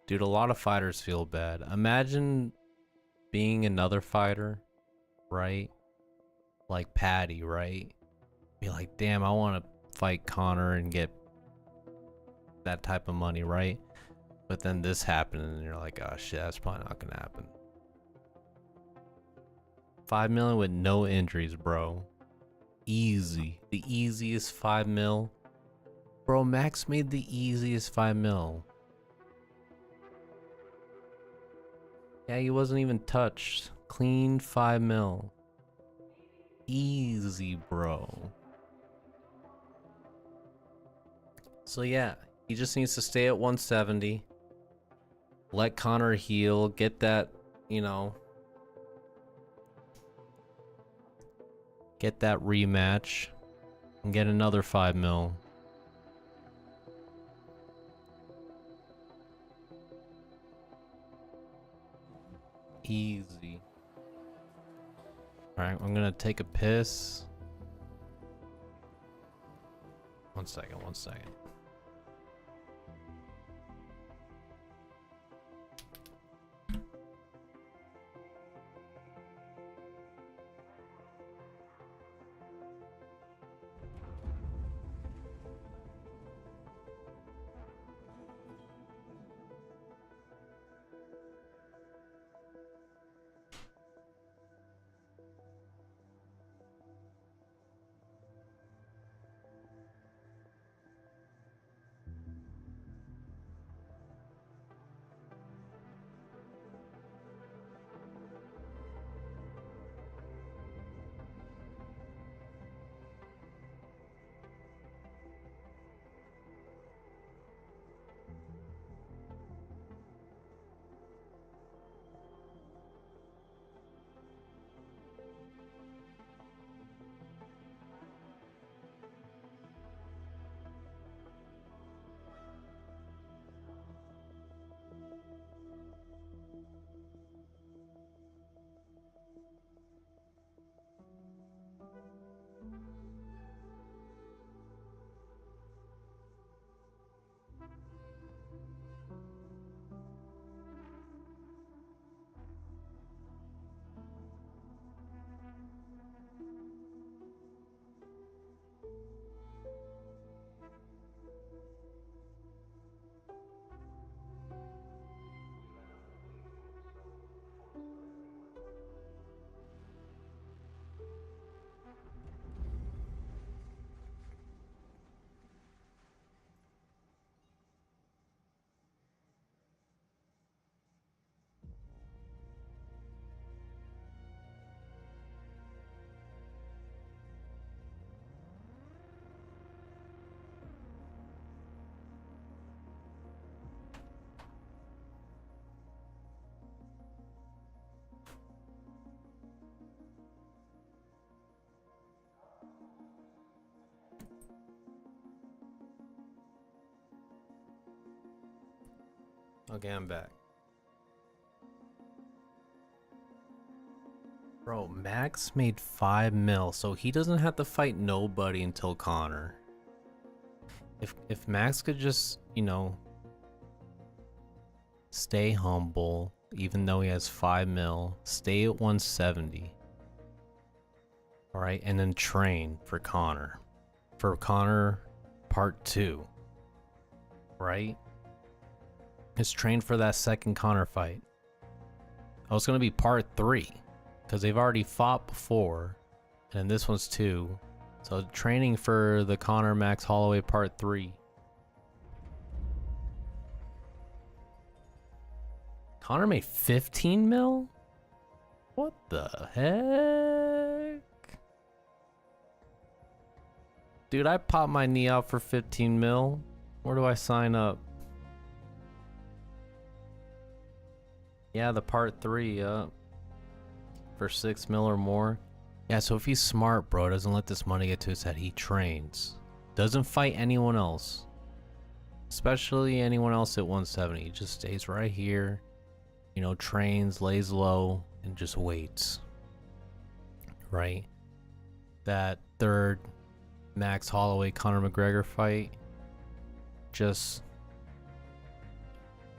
Dude, a lot of fighters feel bad. Imagine being another fighter, right? Like Patty, right? Be like, damn, I want to fight Connor and get that type of money, right? But then this happened and you're like, oh shit, that's probably not gonna happen. 5 million with no injuries, bro. Easy. The easiest 5 mil. Bro, Max made the easiest 5 mil. Yeah, he wasn't even touched. Clean 5 mil. Easy, bro. So yeah, he just needs to stay at 170. Let Connor heal. Get that, you know. Get that rematch. And get another 5 mil. Easy. Alright, I'm gonna take a piss. One second. Okay, I'm back. Bro, Max made 5 mil, so he doesn't have to fight nobody until Connor. If Max could just, you know, stay humble, even though he has 5 mil, stay at 170. Alright, and then train for Connor. For Connor part 2. Right? Just train for that second Connor fight. Oh, it's gonna be part 3. Because they've already fought before. And this one's 2. So training for the Connor Max Holloway part 3. Connor made 15 mil? What the heck? Dude, I popped my knee out for 15 mil. Where do I sign up? Yeah, the part 3, for 6 mil or more. Yeah, so if he's smart, bro, doesn't let this money get to his head. He trains. Doesn't fight anyone else. Especially anyone else at 170. He just stays right here. You know, trains, lays low, and just waits. Right? That third Max Holloway Conor McGregor fight just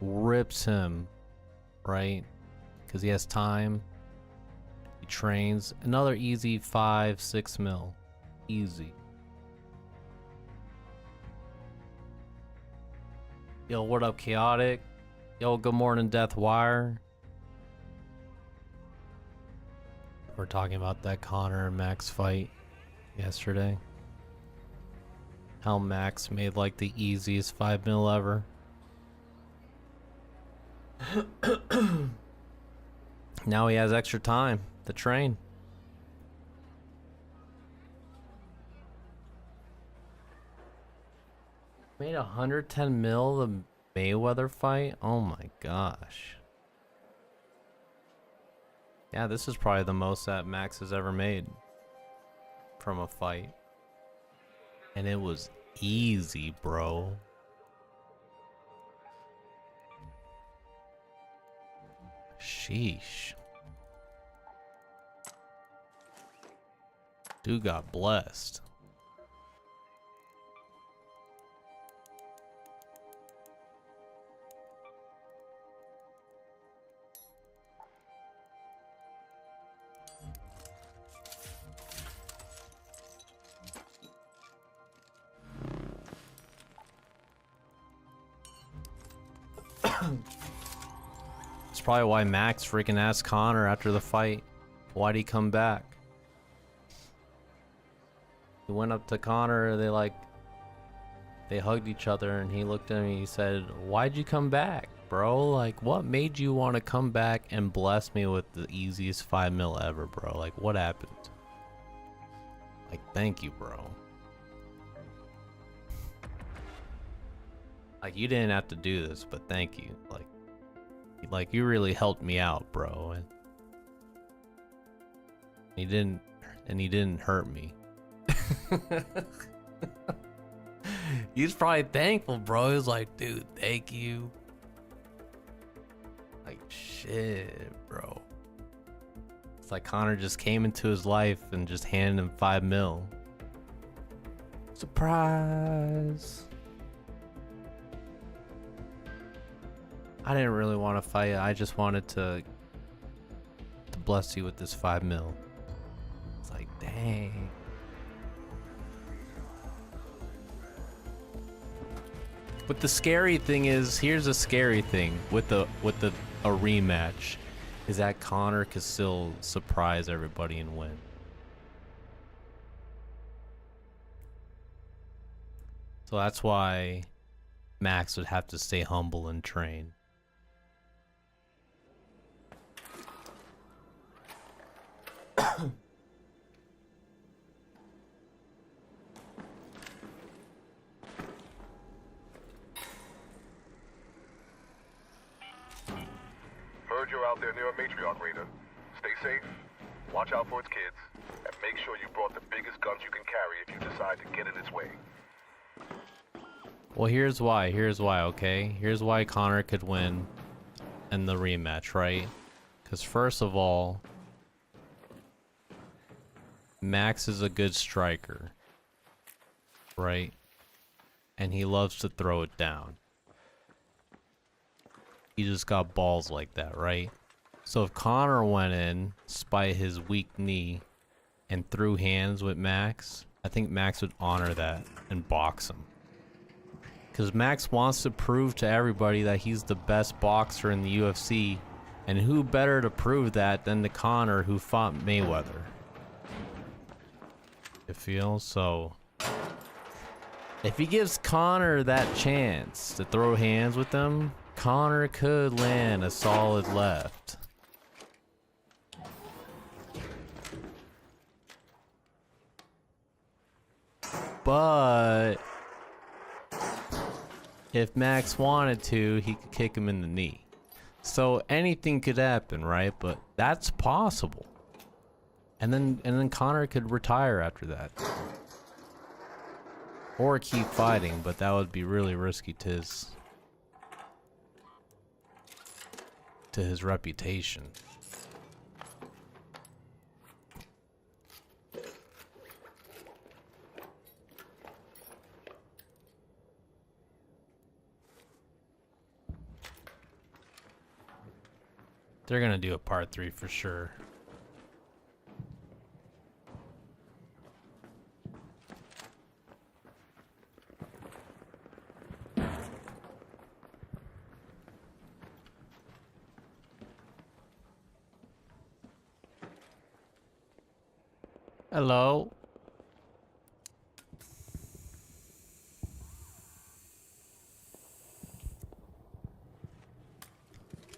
rips him, right? Because he has time. trains. Another easy 5-6 mil. Easy. Yo, what up, Chaotic? Yo, good morning, Death Wire. We're talking about that Connor and Max fight yesterday. How Max made like the easiest 5 mil ever. Now he has extra time to train. Made 110 mil the Mayweather fight? Oh my gosh. Yeah, this is probably the most that Max has ever made from a fight. And it was easy, bro. Sheesh. Dude got blessed. That's probably why Max freaking asked Connor after the fight, why'd he come back? He went up to Connor, they hugged each other, and he looked at me and he said, why'd you come back, bro? Like, what made you want to come back and bless me with the easiest 5 mil ever, bro? Like, what happened? Like, thank you, bro. Like, you didn't have to do this, but thank you. Like you really helped me out, bro. And he didn't hurt me. He's probably thankful, bro. He's like, dude, thank you. Like, shit, bro. It's like Connor just came into his life and just handed him 5 mil. Surprise. I didn't really want to fight. I just wanted to bless you with this 5 mil. It's like, dang. But the scary thing is, here's a scary thing with a rematch, is that Connor could still surprise everybody and win. So that's why Max would have to stay humble and train. Heard you're out there near a matriarch raider. Stay safe, watch out for its kids, and make sure you brought the biggest guns you can carry if you decide to get in its way. Well, here's why, okay? Here's why Connor could win in the rematch, right? Because first of all, Max is a good striker, right? And he loves to throw it down. He just got balls like that, right? So if Connor went in, despite his weak knee, and threw hands with Max, I think Max would honor that and box him. Because Max wants to prove to everybody that he's the best boxer in the UFC, and who better to prove that than the Connor who fought Mayweather? You feel? So if he gives Connor that chance to throw hands with him, Connor could land a solid left. But if Max wanted to, he could kick him in the knee. So anything could happen, right? But that's possible. And then Connor could retire after that. Or keep fighting, but that would be really risky to his reputation. They're gonna do a part 3 for sure. Hello.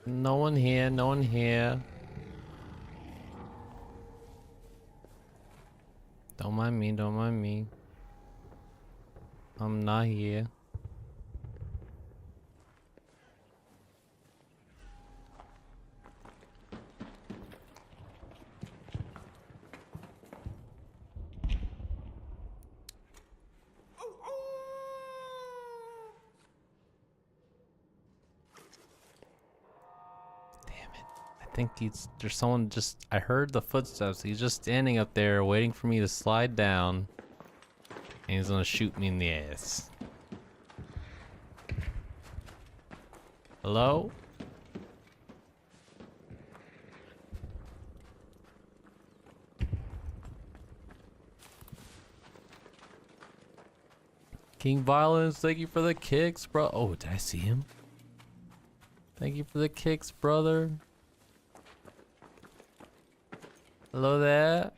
No one here, no one here. Don't mind me, don't mind me. I'm not here. I think there's someone just, I heard the footsteps. He's just standing up there waiting for me to slide down. And he's gonna shoot me in the ass. Hello? King Violence, thank you for the kicks, bro. Oh, did I see him? Thank you for the kicks, brother. Hello there.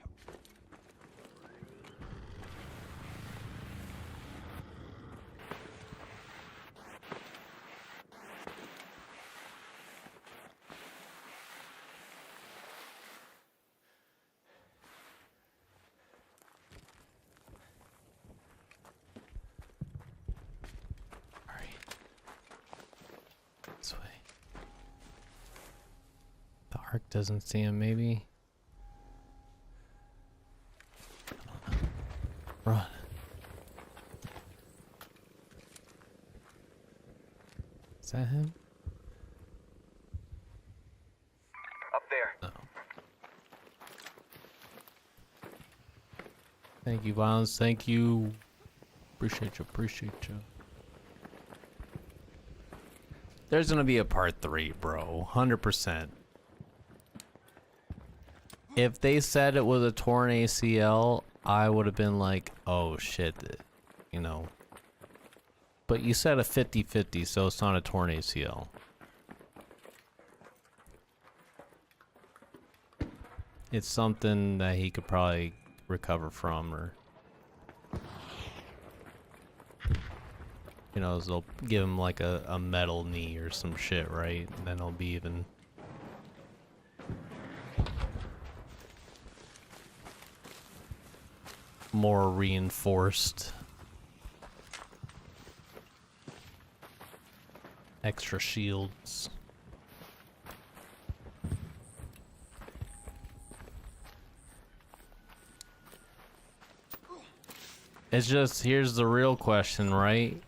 All right. This way. The arc doesn't see him, maybe. Run. Is that him? Up there. No. Thank you, Violence. Thank you. Appreciate you. Appreciate you. There's gonna be a part 3, bro. 100%. If they said it was a torn ACL, I would have been like, oh shit, you know. But you said a 50-50, so it's not a torn ACL. It's something that he could probably recover from, or you know, they'll give him like a metal knee or some shit, right? And then he'll be even more reinforced. Extra shields. It's just, here's the real question, right?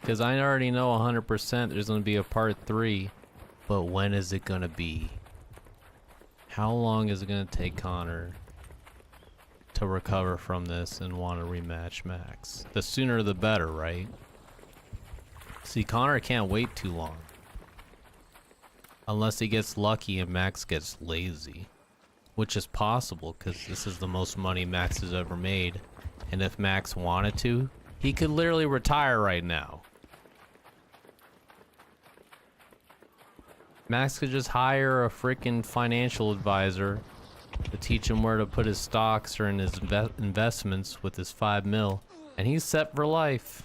Because I already know 100% there's going to be a part 3, but when is it going to be? How long is it going to take Connor to recover from this and want to rematch Max? The sooner the better, right? See, Connor can't wait too long. Unless he gets lucky and Max gets lazy. Which is possible, because this is the most money Max has ever made. And if Max wanted to, he could literally retire right now. Max could just hire a freaking financial advisor to teach him where to put his stocks or in his investments with his 5 mil, and he's set for life.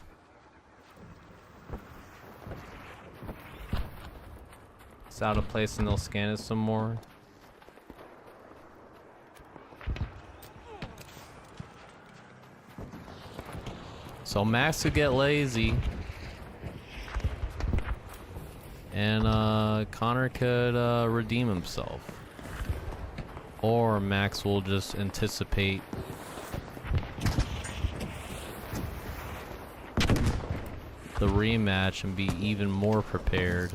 It's out of place and they'll scan it some more. So Max could get lazy, and Connor could redeem himself. Or Max will just anticipate the rematch and be even more prepared.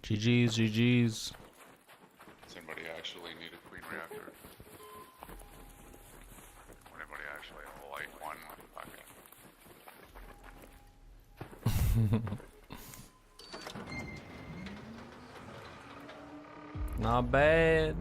GG's, GG's. Does anybody actually need a queen reactor? Would anybody actually like one? Not bad.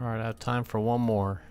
All right, I have time for one more.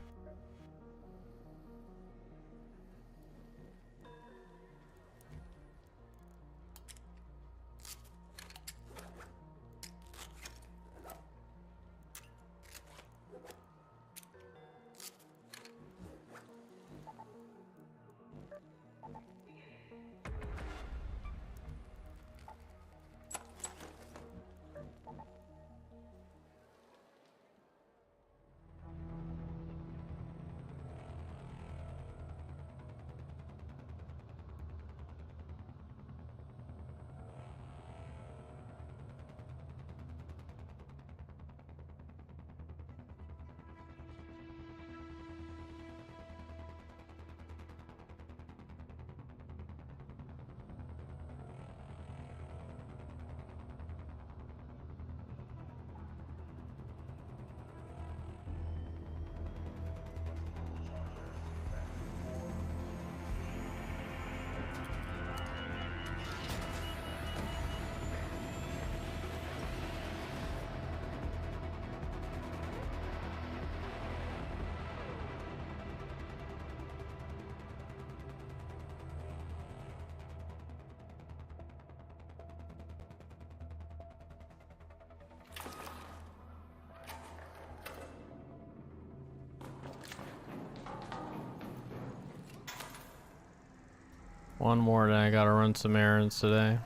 One more, then I gotta run some errands today.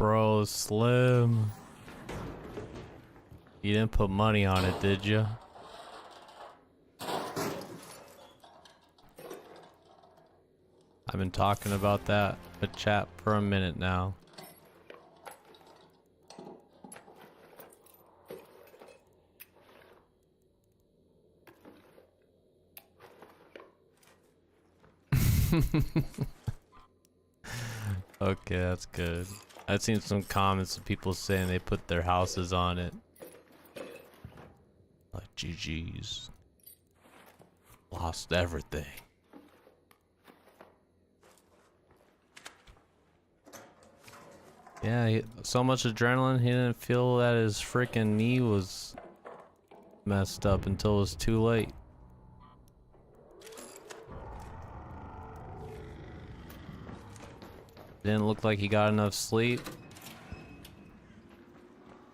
bro, Slim. You didn't put money on it, did you? I've been talking about that in chat for a minute now. Okay, that's good. I've seen some comments of people saying they put their houses on it. Like, GG's. Lost everything. Yeah, so much adrenaline, he didn't feel that his freaking knee was messed up until it was too late. Didn't look like he got enough sleep.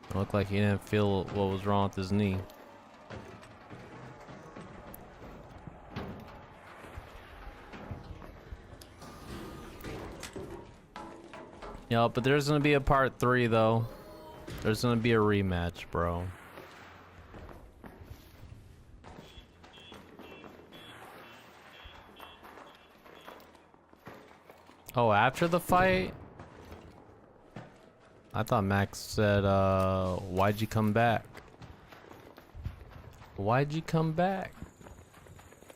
It looked like he didn't feel what was wrong with his knee. Yeah, but there's gonna be a part 3 though. There's gonna be a rematch, bro. Oh, after the fight? I thought Max said, why'd you come back? Why'd you come back?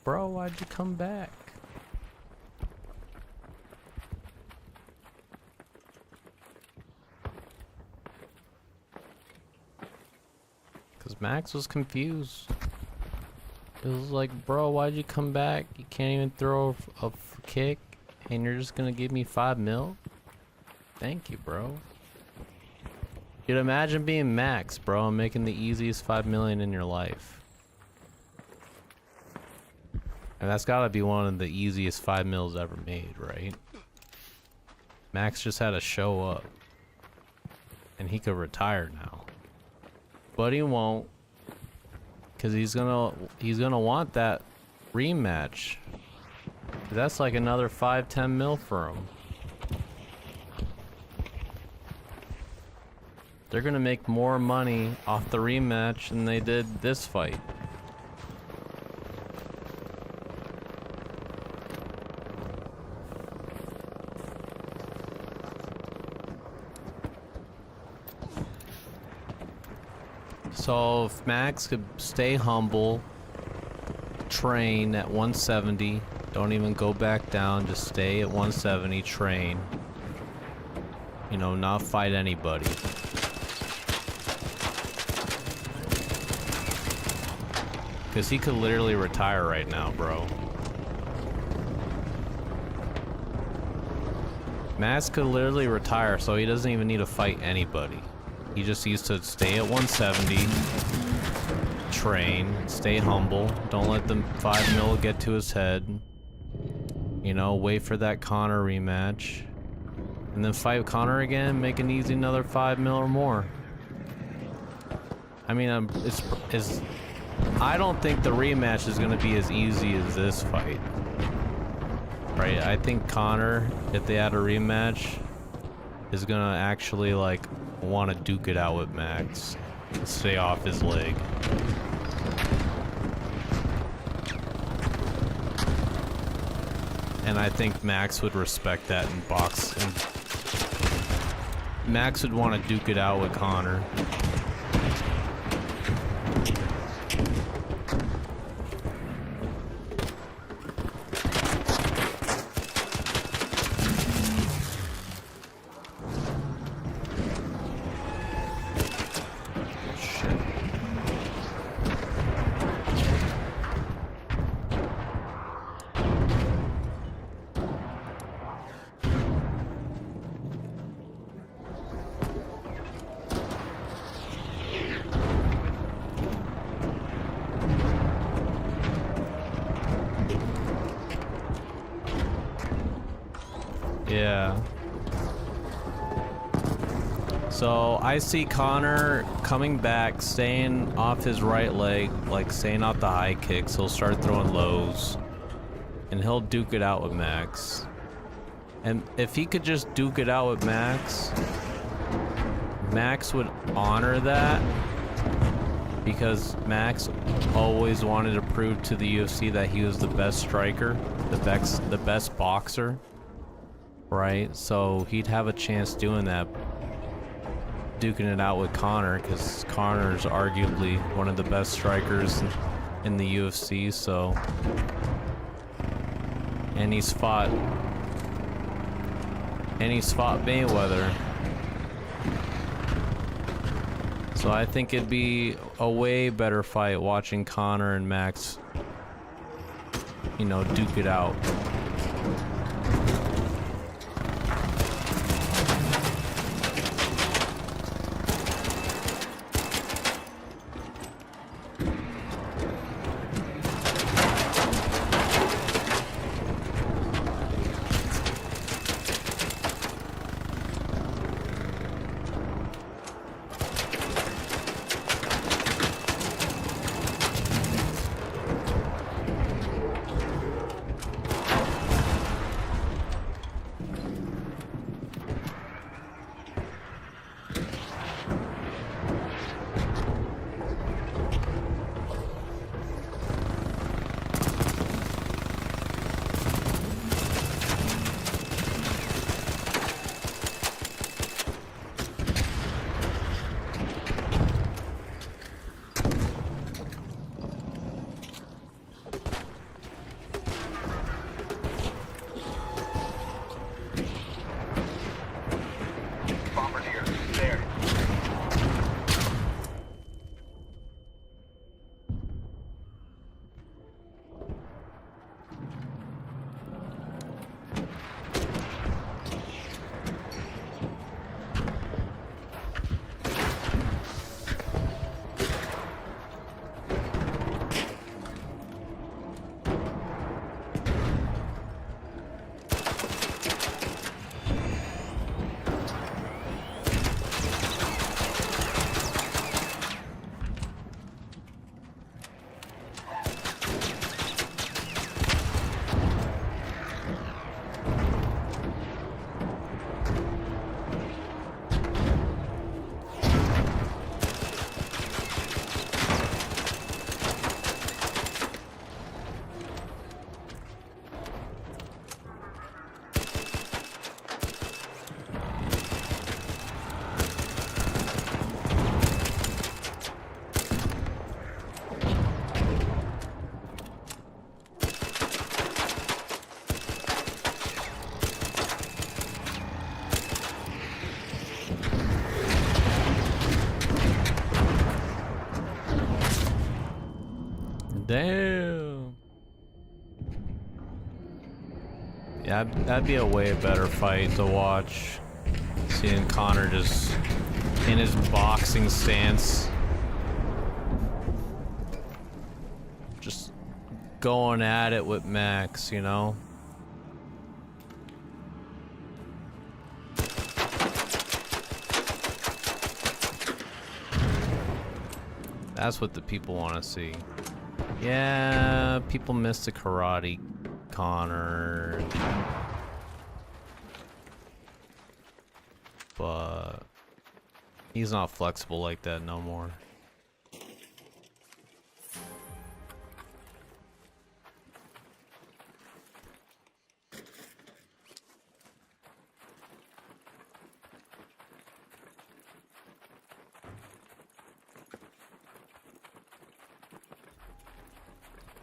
Bro, why'd you come back? Cause Max was confused. It was like, bro, why'd you come back? You can't even throw a kick, and you're just gonna give me 5 mil? Thank you, bro. You'd imagine being Max, bro, and making the easiest 5 million in your life. And that's gotta be one of the easiest 5 mils ever made, right? Max just had to show up. And he could retire now. But he won't. Cause he's gonna want that rematch. That's like another 5-10 mil for him. They're gonna make more money off the rematch than they did this fight. So if Max could stay humble, train at 170, don't even go back down, just stay at 170, train. You know, not fight anybody. Because he could literally retire right now, bro. Max could literally retire, so he doesn't even need to fight anybody. He just needs to stay at 170, train, stay humble, don't let the 5 mil get to his head. You know, wait for that Connor rematch. And then fight Connor again, make an easy another 5 mil or more. I mean, I don't think the rematch is gonna be as easy as this fight. Right, I think Connor, if they had a rematch, is gonna actually, like, want to duke it out with Max. Stay off his leg. And I think Max would respect that in boxing. Max would want to duke it out with Connor. Yeah. So I see Connor coming back, staying off his right leg, like staying off the high kicks. He'll start throwing lows, and he'll duke it out with Max. And if he could just duke it out with Max, Max would honor that because Max always wanted to prove to the UFC that he was the best striker, the best boxer, right? So he'd have a chance doing that, duking it out with Conor, because Conor's arguably one of the best strikers in the UFC. So, and he's fought Mayweather. So I think it'd be a way better fight watching Conor and Max, you know, duke it out. Bombardier, there. Damn. Yeah, that'd be a way better fight to watch. Seeing Conor just in his boxing stance, just going at it with Max, you know? That's what the people want to see. Yeah, people miss the karate Conor. But he's not flexible like that no more.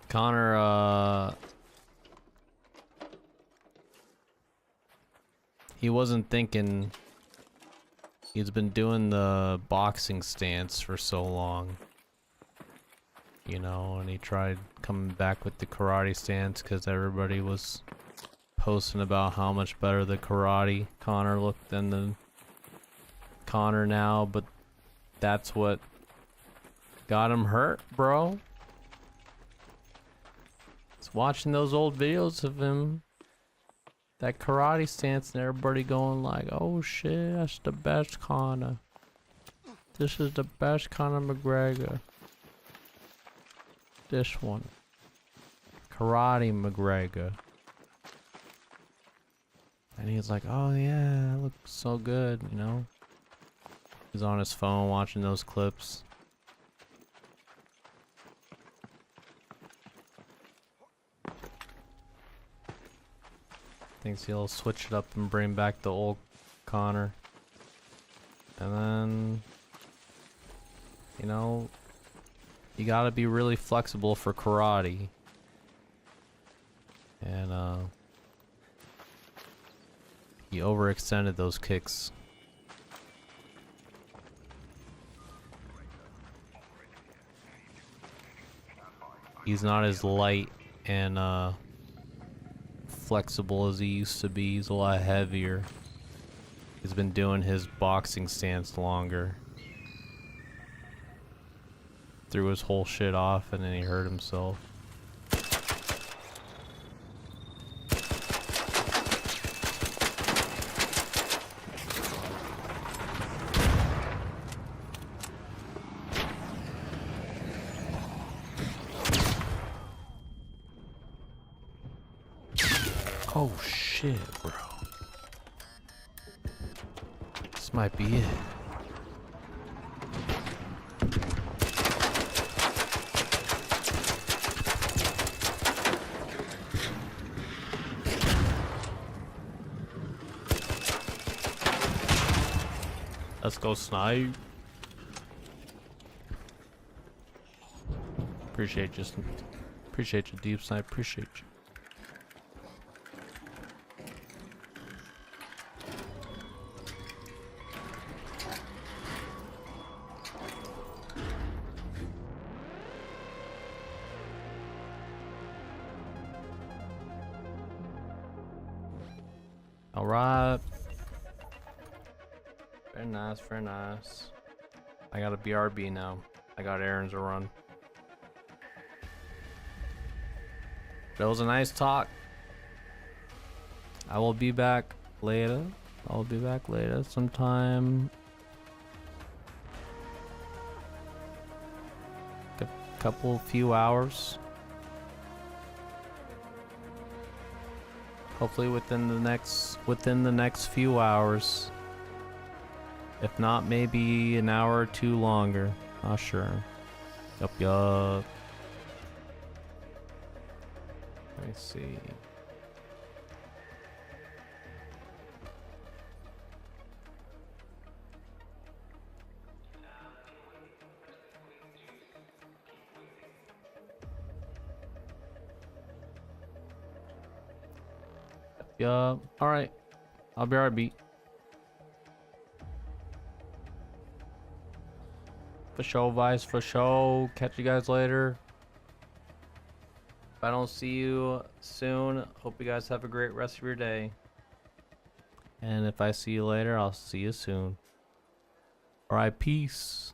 Conor, he wasn't thinking. He's been doing the boxing stance for so long, you know, and he tried coming back with the karate stance because everybody was posting about how much better the karate Conor looked than the Conor now, but that's what got him hurt, bro. It's watching those old videos of him, that karate stance, and everybody going like, oh shit, that's the best Conor. This is the best Conor McGregor. This one. Karate McGregor. And he's like, oh yeah, that looks so good, you know? He's on his phone watching those clips. Thinks he'll switch it up and bring back the old Connor. And then, you know, you gotta be really flexible for karate. And he overextended those kicks. He's not as light and flexible as he used to be. He's a lot heavier. He's been doing his boxing stance longer. Threw his whole shit off and then he hurt himself. Oh shit, bro. This might be it. Let's go snipe. Appreciate you, deep snipe. Appreciate you. All right. Very nice, very nice. I got a BRB now. I got errands to run. But it was a nice talk. I will be back later. I'll be back later sometime. A few hours. Hopefully within the next few hours. If not, maybe an hour or two longer. Not sure. Yup. Let me see. Yup. Alright. I'll be RB. For show, Vice, for show. Catch you guys later. If I don't see you soon, hope you guys have a great rest of your day. And if I see you later, I'll see you soon. Alright, peace.